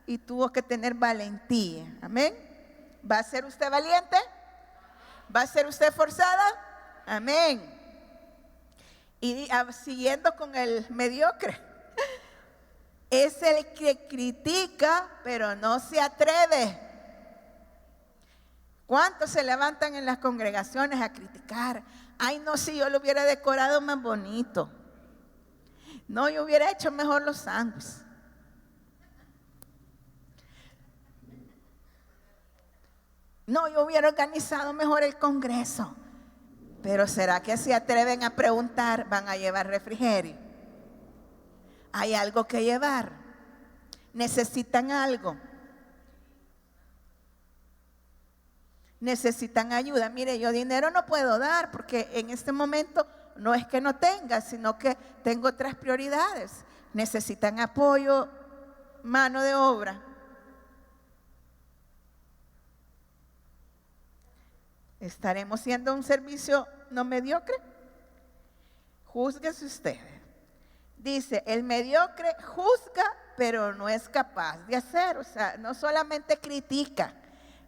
Y tuvo que tener valentía, amén. ¿Va a ser usted valiente? ¿Va a ser usted esforzada? Amén. Y siguiendo con el mediocre, es el que critica, pero no se atreve. ¿Cuántos se levantan en las congregaciones a criticar? Ay, no, si yo lo hubiera decorado más bonito. No, yo hubiera hecho mejor los sándwiches. No, yo hubiera organizado mejor el congreso. Pero ¿será que se atreven a preguntar? ¿Van a llevar refrigerio? ¿Hay algo que llevar? ¿Necesitan algo? ¿Necesitan ayuda? Mire, yo dinero no puedo dar porque en este momento no es que no tenga, sino que tengo otras prioridades. ¿Necesitan apoyo, mano de obra? ¿Estaremos siendo un servicio no mediocre? Júzguese usted. Dice, el mediocre juzga, pero no es capaz de hacer. O sea, no solamente critica,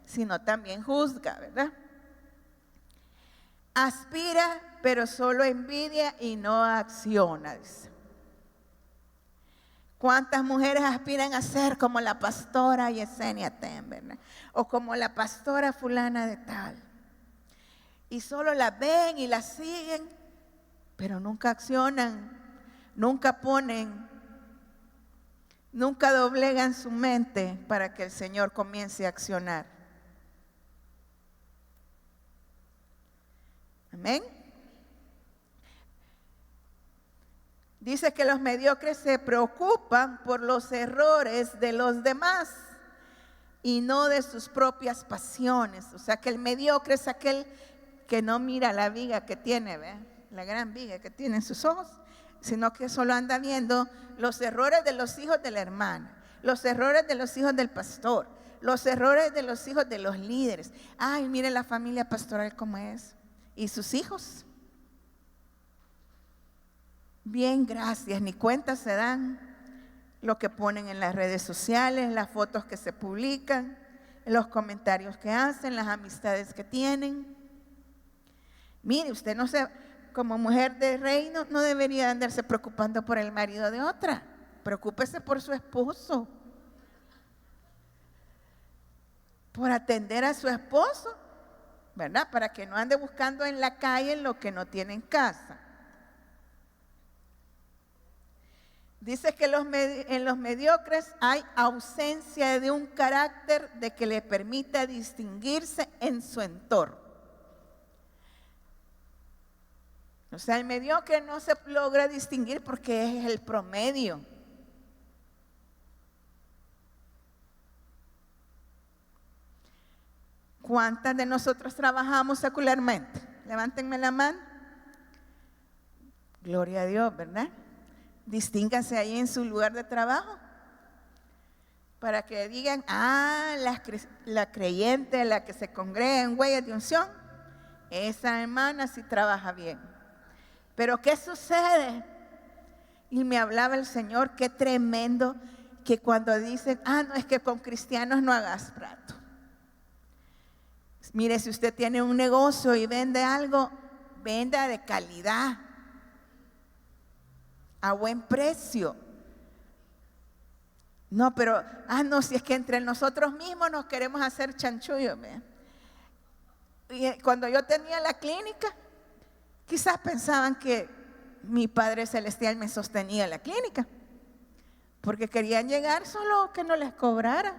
sino también juzga, ¿verdad? Aspira, pero solo envidia y no acciona, dice. ¿Cuántas mujeres aspiran a ser como la pastora Yesenia Ten, ¿verdad? O como la pastora fulana de tal? Y solo la ven y la siguen, pero nunca accionan, nunca ponen, nunca doblegan su mente para que el Señor comience a accionar. Amén. Dice que los mediocres se preocupan por los errores de los demás y no de sus propias pasiones. O sea que el mediocre es aquel que no mira la viga que tiene, ¿ve? La gran viga que tiene en sus ojos, sino que solo anda viendo los errores de los hijos de la hermana, los errores de los hijos del pastor, los errores de los hijos de los líderes. Ay, mire la familia pastoral cómo es. ¿Y sus hijos? Bien, gracias, ni cuenta se dan lo que ponen en las redes sociales, las fotos que se publican, los comentarios que hacen, las amistades que tienen. Mire, usted no se, como mujer de reino, no debería andarse preocupando por el marido de otra. Preocúpese por su esposo, por atender a su esposo, ¿verdad? Para que no ande buscando en la calle lo que no tiene en casa. Dice que en los mediocres hay ausencia de un carácter de que le permita distinguirse en su entorno. O sea, el mediocre no se logra distinguir porque es el promedio. ¿Cuántas de nosotros trabajamos secularmente? Levántenme la mano. Gloria a Dios, ¿verdad? Distínganse ahí en su lugar de trabajo para que digan, la creyente, la que se congrega en Huellas de Unción, esa hermana sí trabaja bien. Pero ¿qué sucede? Y me hablaba el Señor, qué tremendo que cuando dicen, no, es que con cristianos no hagas trato. Mire, si usted tiene un negocio y vende algo, venda de calidad, a buen precio. No, pero, no, si es que entre nosotros mismos nos queremos hacer chanchullo. Y cuando yo tenía la clínica, quizás pensaban que mi Padre Celestial me sostenía la clínica, porque querían llegar solo que no les cobrara.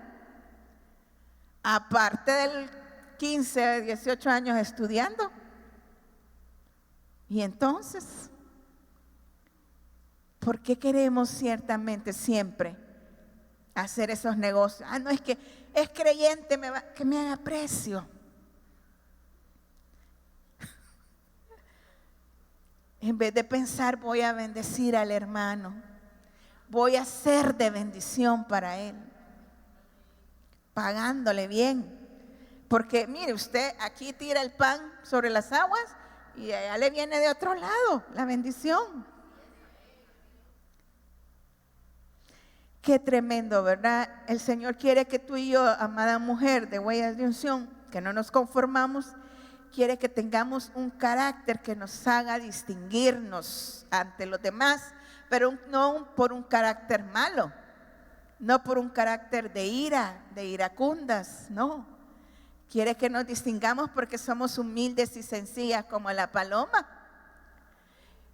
Aparte del 15, 18 años estudiando. Y entonces, ¿por qué queremos ciertamente siempre hacer esos negocios? No, es que es creyente, que me haga precio. En vez de pensar, voy a bendecir al hermano, voy a ser de bendición para él, pagándole bien. Porque mire, usted aquí tira el pan sobre las aguas y allá le viene de otro lado la bendición. Qué tremendo, ¿verdad? El Señor quiere que tú y yo, amada mujer de Huellas de Unción, que no nos conformamos, quiere que tengamos un carácter que nos haga distinguirnos ante los demás, pero no por un carácter malo, no por un carácter de ira, de iracundas, no. Quiere que nos distingamos porque somos humildes y sencillas como la paloma,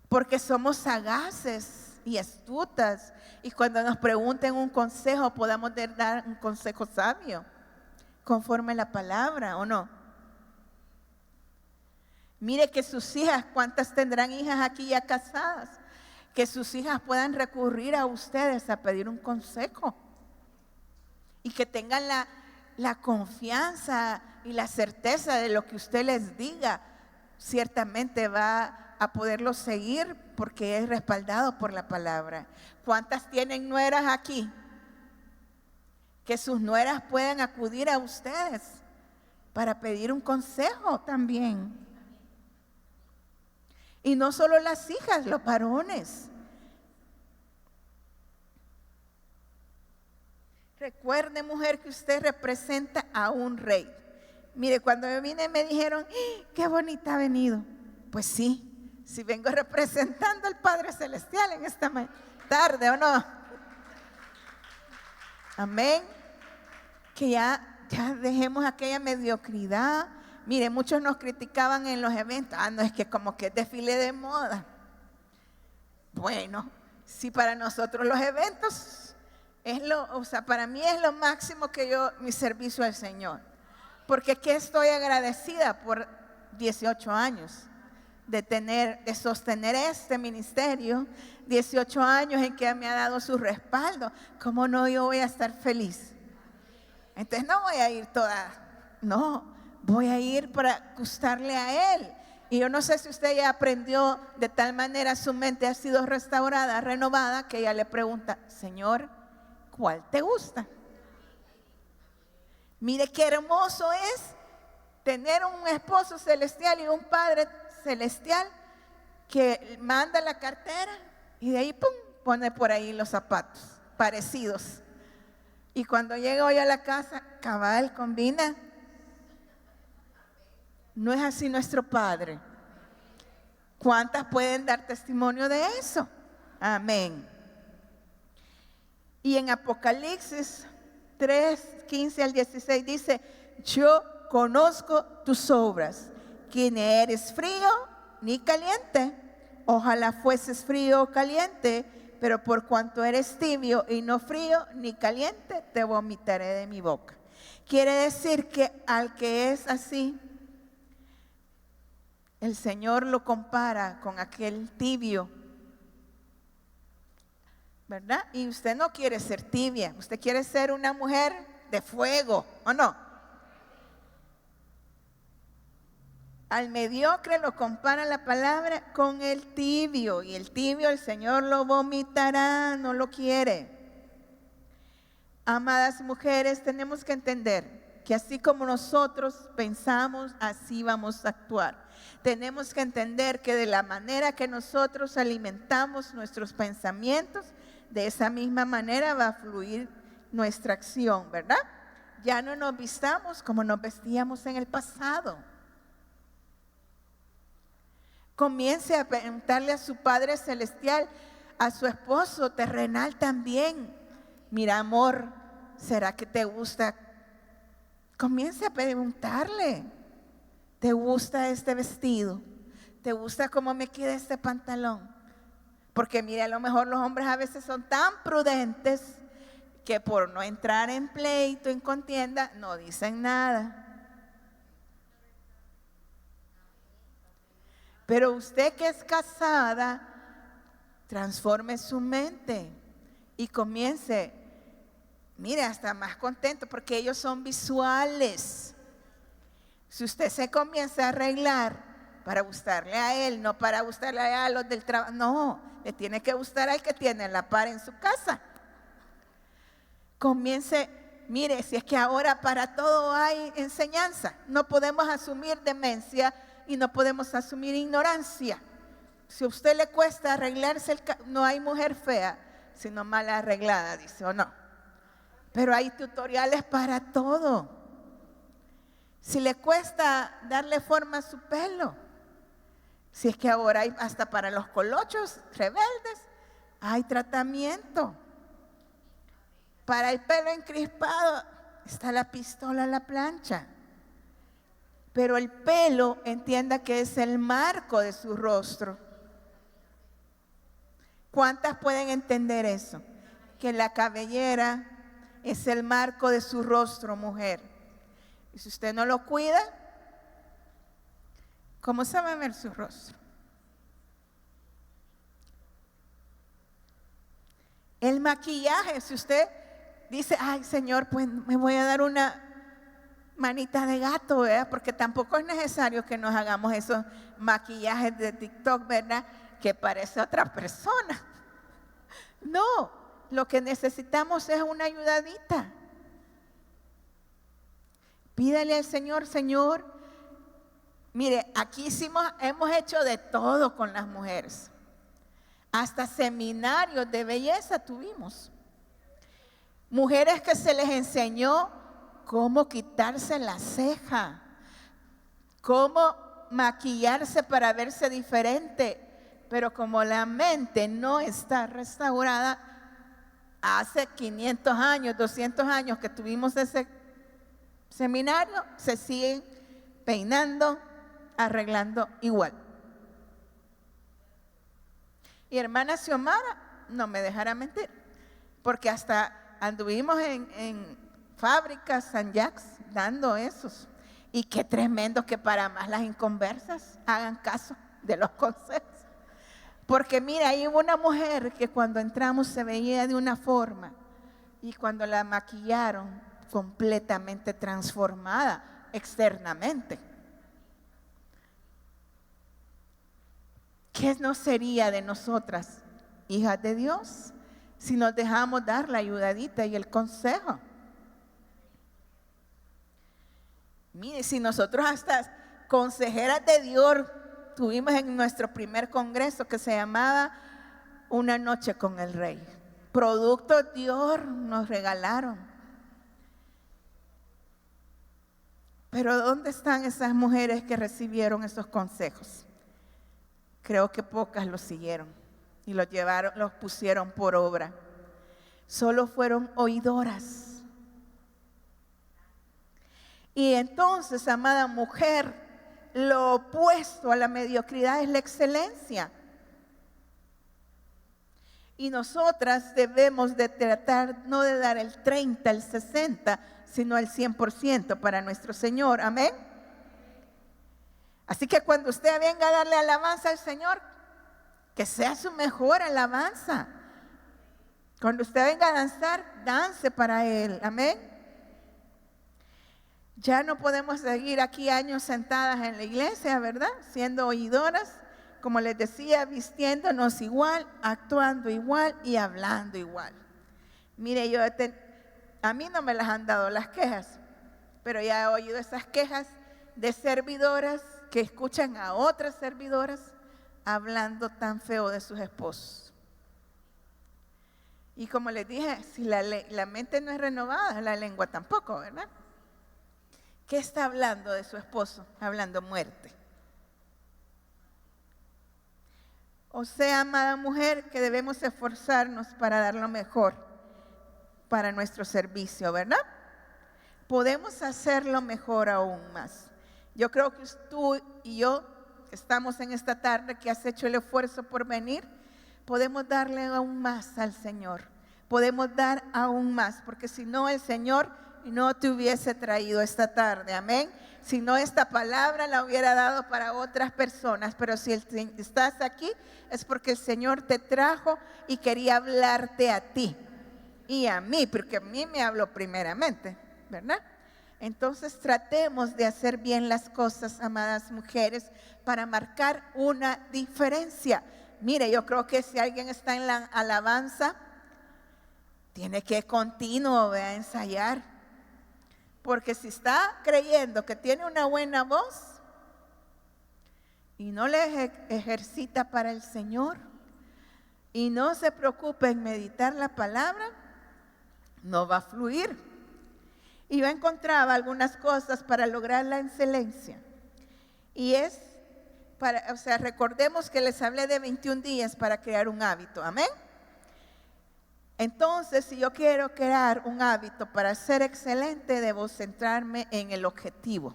porque somos sagaces y astutas, y cuando nos pregunten un consejo podamos dar un consejo sabio, conforme a la palabra, ¿o no? Mire que sus hijas, ¿cuántas tendrán hijas aquí ya casadas? Que sus hijas puedan recurrir a ustedes a pedir un consejo y que tengan la confianza y la certeza de lo que usted les diga, ciertamente va a poderlo seguir porque es respaldado por la palabra. ¿Cuántas tienen nueras aquí? Que sus nueras puedan acudir a ustedes para pedir un consejo también. Y no solo las hijas, los varones. Recuerde, mujer, que usted representa a un rey. Mire, cuando yo vine me dijeron, qué bonita ha venido. Pues sí, si vengo representando al Padre Celestial en esta tarde, ¿o no? Amén. Que ya dejemos aquella mediocridad. Mire, muchos nos criticaban en los eventos. No, es que como que es desfile de moda. Bueno, si para nosotros los eventos para mí es lo máximo que mi servicio al Señor. Porque que estoy agradecida por 18 años de sostener este ministerio, 18 años en que me ha dado su respaldo. ¿Cómo no yo voy a estar feliz? Entonces no voy a ir voy a ir para gustarle a Él. Y yo no sé si usted ya aprendió de tal manera, su mente ha sido restaurada, renovada, que ella le pregunta, Señor, ¿cuál te gusta? Mire qué hermoso es tener un esposo celestial y un Padre celestial que manda la cartera Y de ahí, pum, pone por ahí los zapatos parecidos. Y cuando llega hoy a la casa, cabal, combina. No es así nuestro Padre. ¿Cuántas pueden dar testimonio de eso? Amén. Y en Apocalipsis 3, 15 al 16 dice, yo conozco tus obras, que ni eres frío ni caliente. Ojalá fueses frío o caliente, pero por cuanto eres tibio y no frío ni caliente, te vomitaré de mi boca. Quiere decir que al que es así, el Señor lo compara con aquel tibio, ¿verdad? Y usted no quiere ser tibia, usted quiere ser una mujer de fuego, ¿o no? Al mediocre lo compara la palabra con el tibio, y el tibio el Señor lo vomitará, no lo quiere. Amadas mujeres, tenemos que entender que así como nosotros pensamos, así vamos a actuar. Tenemos que entender que de la manera que nosotros alimentamos nuestros pensamientos, de esa misma manera va a fluir nuestra acción, ¿verdad? Ya no nos vistamos como nos vestíamos en el pasado. Comience a preguntarle a su Padre Celestial, a su esposo terrenal también. Mira, amor, ¿será que te gusta? Comience a preguntarle, ¿te gusta este vestido? ¿Te gusta cómo me queda este pantalón? Porque mire, a lo mejor los hombres a veces son tan prudentes que por no entrar en pleito, en contienda, no dicen nada. Pero usted que es casada, transforme su mente y comience, mire, hasta más contento, porque ellos son visuales. Si usted se comienza a arreglar para gustarle a él, no para gustarle a los del trabajo, no, le tiene que gustar al que tiene la par en su casa. Comience, mire, si es que ahora para todo hay enseñanza, no podemos asumir demencia y no podemos asumir ignorancia. Si a usted le cuesta arreglarse, no hay mujer fea, sino mal arreglada, dice, o no. Pero hay tutoriales para todo. Si le cuesta darle forma a su pelo, si es que ahora hay hasta para los colochos rebeldes, hay tratamiento. Para el pelo encrispado está la pistola a la plancha. Pero el pelo, entienda que es el marco de su rostro. ¿Cuántas pueden entender eso? Que la cabellera es el marco de su rostro, mujer. Y si usted no lo cuida, ¿cómo se va a ver su rostro? El maquillaje, si usted dice, ay Señor, pues me voy a dar una manita de gato, ¿verdad? Porque tampoco es necesario que nos hagamos esos maquillajes de TikTok, ¿verdad? Que parece otra persona. No, lo que necesitamos es una ayudadita. Pídale al Señor, Señor, mire, aquí hemos hecho de todo con las mujeres. Hasta seminarios de belleza tuvimos. Mujeres que se les enseñó cómo quitarse la ceja, cómo maquillarse para verse diferente. Pero como la mente no está restaurada, hace 500 años, 200 años que tuvimos ese seminario, se siguen peinando, arreglando igual. Y hermana Xiomara no me dejará mentir, porque hasta anduvimos en fábricas San Jacques dando esos. Y qué tremendo que para más las inconversas hagan caso de los consejos. Porque mira, ahí hubo una mujer que cuando entramos se veía de una forma y cuando la maquillaron, completamente transformada externamente. ¿Qué no sería de nosotras, hijas de Dios, si nos dejamos dar la ayudadita y el consejo? Mire, si nosotros hasta consejeras de Dios tuvimos en nuestro primer congreso que se llamaba una noche con el rey. Productos Dior nos regalaron. Pero ¿dónde están esas mujeres que recibieron esos consejos? Creo que pocas los siguieron y los pusieron por obra. Solo fueron oidoras. Y entonces, amada mujer, lo opuesto a la mediocridad es la excelencia. Y nosotras debemos de tratar no de dar el 30, el 60, sino el 100% para nuestro Señor. Amén. Así que cuando usted venga a darle alabanza al Señor, que sea su mejor alabanza. Cuando usted venga a danzar, dance para Él. Amén. Ya no podemos seguir aquí años sentadas en la iglesia, ¿verdad? Siendo oidoras, como les decía, vistiéndonos igual, actuando igual y hablando igual. Mire, a mí no me las han dado las quejas, pero ya he oído esas quejas de servidoras que escuchan a otras servidoras hablando tan feo de sus esposos. Y como les dije, si la mente no es renovada, la lengua tampoco, ¿verdad? ¿Qué está hablando de su esposo? Hablando muerte. O sea, amada mujer, que debemos esforzarnos para dar lo mejor para nuestro servicio, ¿verdad? Podemos hacerlo mejor aún más. Yo creo que tú y yo, que estamos en esta tarde, que has hecho el esfuerzo por venir, podemos darle aún más al Señor. Podemos dar aún más, porque si no, el Señor no te hubiese traído esta tarde, amén. Si no, esta palabra la hubiera dado para otras personas, pero si estás aquí es porque el Señor te trajo y quería hablarte a ti y a mí, porque a mí me habló primeramente, ¿verdad? Entonces tratemos de hacer bien las cosas, amadas mujeres, para marcar una diferencia. Mire, yo creo que si alguien está en la alabanza, tiene que continuo a ensayar. Porque si está creyendo que tiene una buena voz y no le ejercita para el Señor y no se preocupa en meditar la palabra, no va a fluir. Y yo encontraba algunas cosas para lograr la excelencia. Y recordemos que les hablé de 21 días para crear un hábito. Amén. Entonces, si yo quiero crear un hábito para ser excelente, debo centrarme en el objetivo.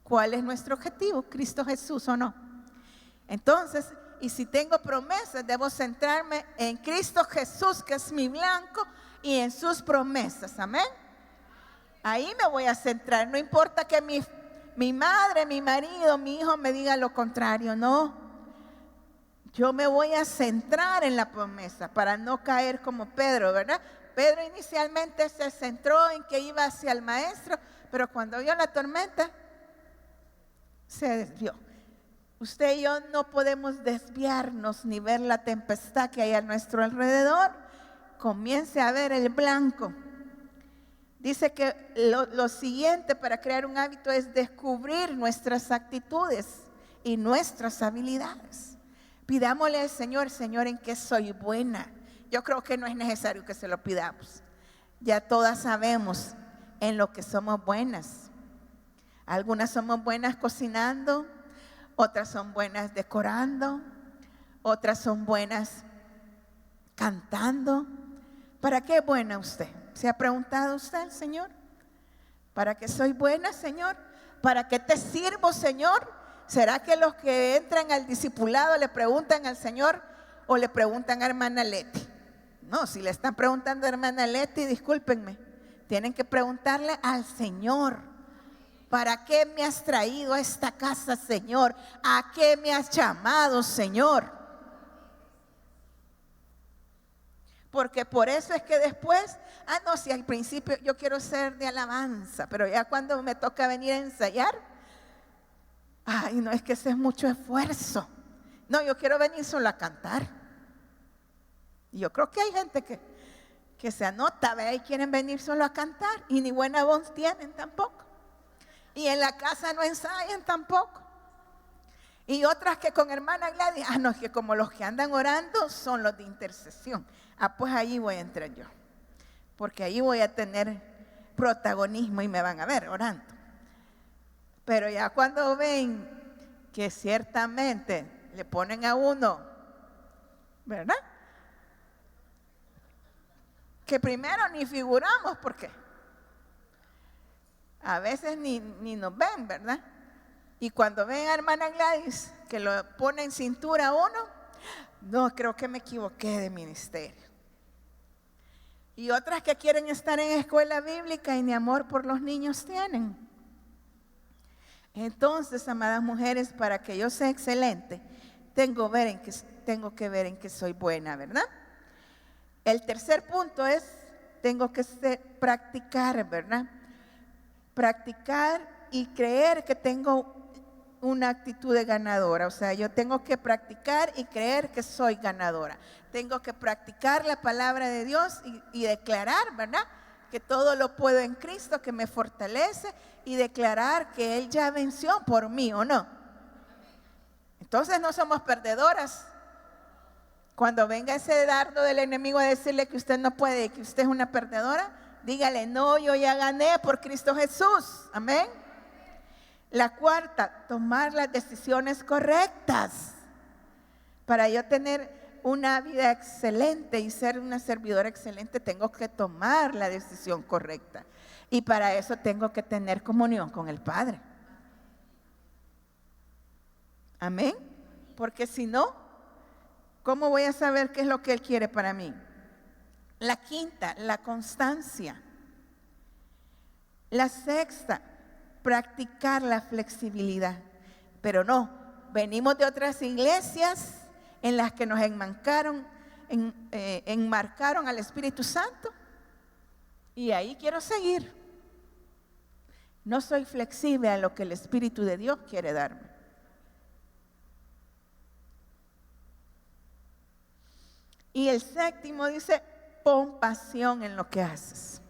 ¿Cuál es nuestro objetivo? Cristo Jesús, ¿o no? Entonces, y si tengo promesas, debo centrarme en Cristo Jesús, que es mi blanco, y en sus promesas. Amén. Ahí me voy a centrar. No importa que mi madre, mi marido, mi hijo me diga lo contrario, no. Yo me voy a centrar en la promesa para no caer como Pedro, ¿verdad? Pedro inicialmente se centró en que iba hacia el maestro, pero cuando vio la tormenta, se desvió. Usted y yo no podemos desviarnos ni ver la tempestad que hay a nuestro alrededor. Comience a ver el blanco. Dice que lo siguiente para crear un hábito es descubrir nuestras actitudes y nuestras habilidades. Pidámosle al Señor, Señor, ¿en qué soy buena? Yo creo que no es necesario que se lo pidamos. Ya todas sabemos en lo que somos buenas. Algunas somos buenas cocinando, otras son buenas decorando, otras son buenas cantando. ¿Para qué es buena usted? ¿Se ha preguntado usted al Señor? ¿Para qué soy buena, Señor? ¿Para qué te sirvo, Señor? ¿Será que los que entran al discipulado le preguntan al Señor o le preguntan a hermana Leti? No, si le están preguntando a hermana Leti, discúlpenme, tienen que preguntarle al Señor. ¿Para qué me has traído a esta casa, Señor? ¿A qué me has llamado, Señor? Porque por eso es que después, no, si al principio yo quiero ser de alabanza, pero ya cuando me toca venir a ensayar, ay, no, es que ese es mucho esfuerzo. No, yo quiero venir solo a cantar. Y yo creo que hay gente que se anota, ¿ve? Y quieren venir solo a cantar y ni buena voz tienen tampoco. Y en la casa no ensayan tampoco. Y otras que con hermana Gladys, no, es que como los que andan orando son los de intercesión. Pues ahí voy a entrar yo, porque ahí voy a tener protagonismo y me van a ver orando. Pero ya cuando ven que ciertamente le ponen a uno, ¿verdad? Que primero ni figuramos, porque a veces ni nos ven, ¿verdad? Y cuando ven a hermana Gladys que lo pone en cintura a uno, no, creo que me equivoqué de ministerio. Y otras que quieren estar en escuela bíblica y ni amor por los niños tienen. Entonces, amadas mujeres, para que yo sea excelente, tengo que ver en que soy buena, ¿verdad? El tercer punto es, tengo que practicar, ¿verdad? Practicar y creer que tengo una actitud de ganadora. O sea, yo tengo que practicar y creer que soy ganadora. Tengo que practicar la palabra de Dios y declarar, ¿verdad?, que todo lo puedo en Cristo que me fortalece, y declarar que Él ya venció por mí, ¿o no? Entonces no somos perdedoras. Cuando venga ese dardo del enemigo a decirle que usted no puede, que usted es una perdedora, dígale, no, yo ya gané por Cristo Jesús. Amén. La cuarta, tomar las decisiones correctas. Para yo tener una vida excelente y ser una servidora excelente, tengo que tomar la decisión correcta. Y para eso tengo que tener comunión con el Padre. Amén. Porque si no, ¿cómo voy a saber qué es lo que Él quiere para mí? La quinta, la constancia. La sexta, practicar la flexibilidad. Pero no, venimos de otras iglesias en las que nos enmarcaron al Espíritu Santo, y ahí quiero seguir. No soy flexible a lo que el Espíritu de Dios quiere darme. Y el séptimo dice, pon pasión en lo que haces.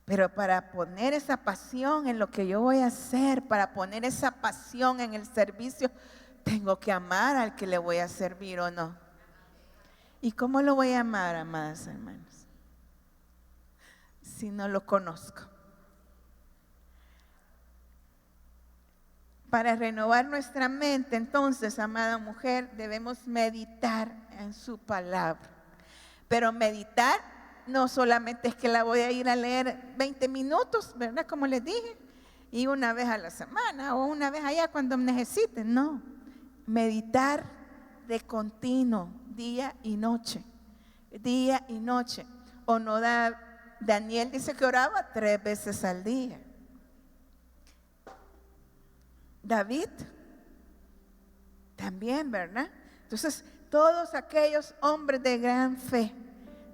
Pero para poner esa pasión en lo que yo voy a hacer, para poner esa pasión en el servicio, tengo que amar al que le voy a servir, ¿o no? ¿Y cómo lo voy a amar, amadas hermanas? Si no lo conozco. Para renovar nuestra mente, entonces, amada mujer, debemos meditar en su palabra. Pero meditar no solamente es que la voy a ir a leer 20 minutos, ¿verdad? Como les dije, y una vez a la semana o una vez allá cuando necesiten. No, meditar de continuo, día y noche. Día y noche. O no Daniel dice que oraba 3 veces al día. David también, ¿verdad? Entonces, todos aquellos hombres de gran fe,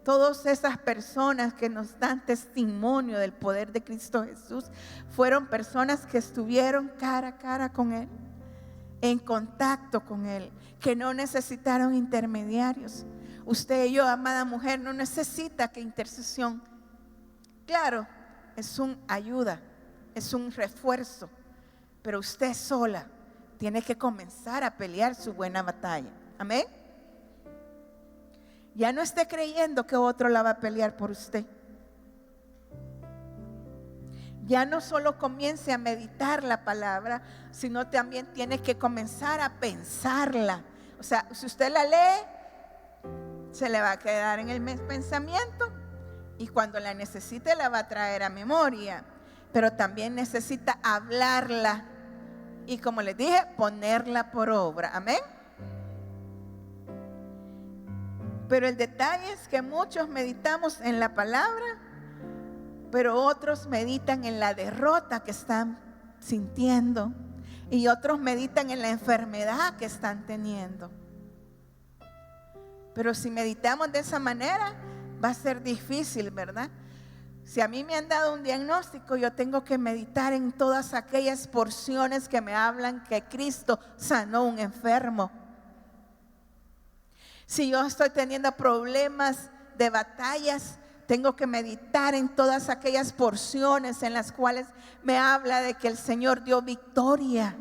todas esas personas que nos dan testimonio del poder de Cristo Jesús, fueron personas que estuvieron cara a cara con Él, en contacto con Él, que no necesitaron intermediarios. Usted y yo, amada mujer, no necesita que intercesión. Claro, es una ayuda, es un refuerzo, pero usted sola tiene que comenzar a pelear su buena batalla. Amén. Ya no esté creyendo que otro la va a pelear por usted. Ya no solo comience a meditar la palabra, sino también tiene que comenzar a pensarla. O sea, si usted la lee, se le va a quedar en el pensamiento, y cuando la necesite la va a traer a memoria. Pero también necesita hablarla y, como les dije, ponerla por obra. Amén. Pero el detalle es que muchos meditamos en la palabra, pero otros meditan en la derrota que están sintiendo, y otros meditan en la enfermedad que están teniendo. Pero si meditamos de esa manera, va a ser difícil, ¿verdad? Si a mí me han dado un diagnóstico, yo tengo que meditar en todas aquellas porciones que me hablan que Cristo sanó un enfermo. Si yo estoy teniendo problemas de batallas, tengo que meditar en todas aquellas porciones en las cuales me habla de que el Señor dio victoria.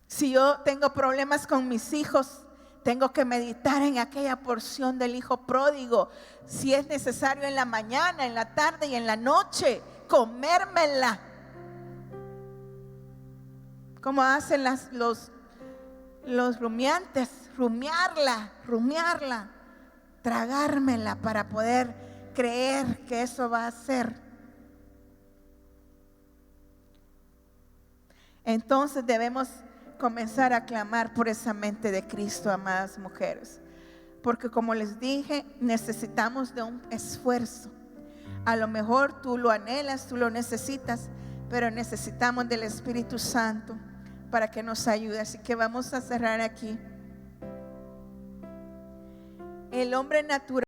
Si yo tengo problemas con mis hijos, tengo que meditar en aquella porción del hijo pródigo. Si es necesario en la mañana, en la tarde y en la noche, comérmela. Como hacen los rumiantes, rumiarla, tragármela para poder creer que eso va a ser. Entonces debemos comenzar a clamar por esa mente de Cristo, amadas mujeres, porque como les dije, necesitamos de un esfuerzo. A lo mejor tú lo anhelas, tú lo necesitas, pero necesitamos del Espíritu Santo para que nos ayude. Así que vamos a cerrar aquí. El hombre natural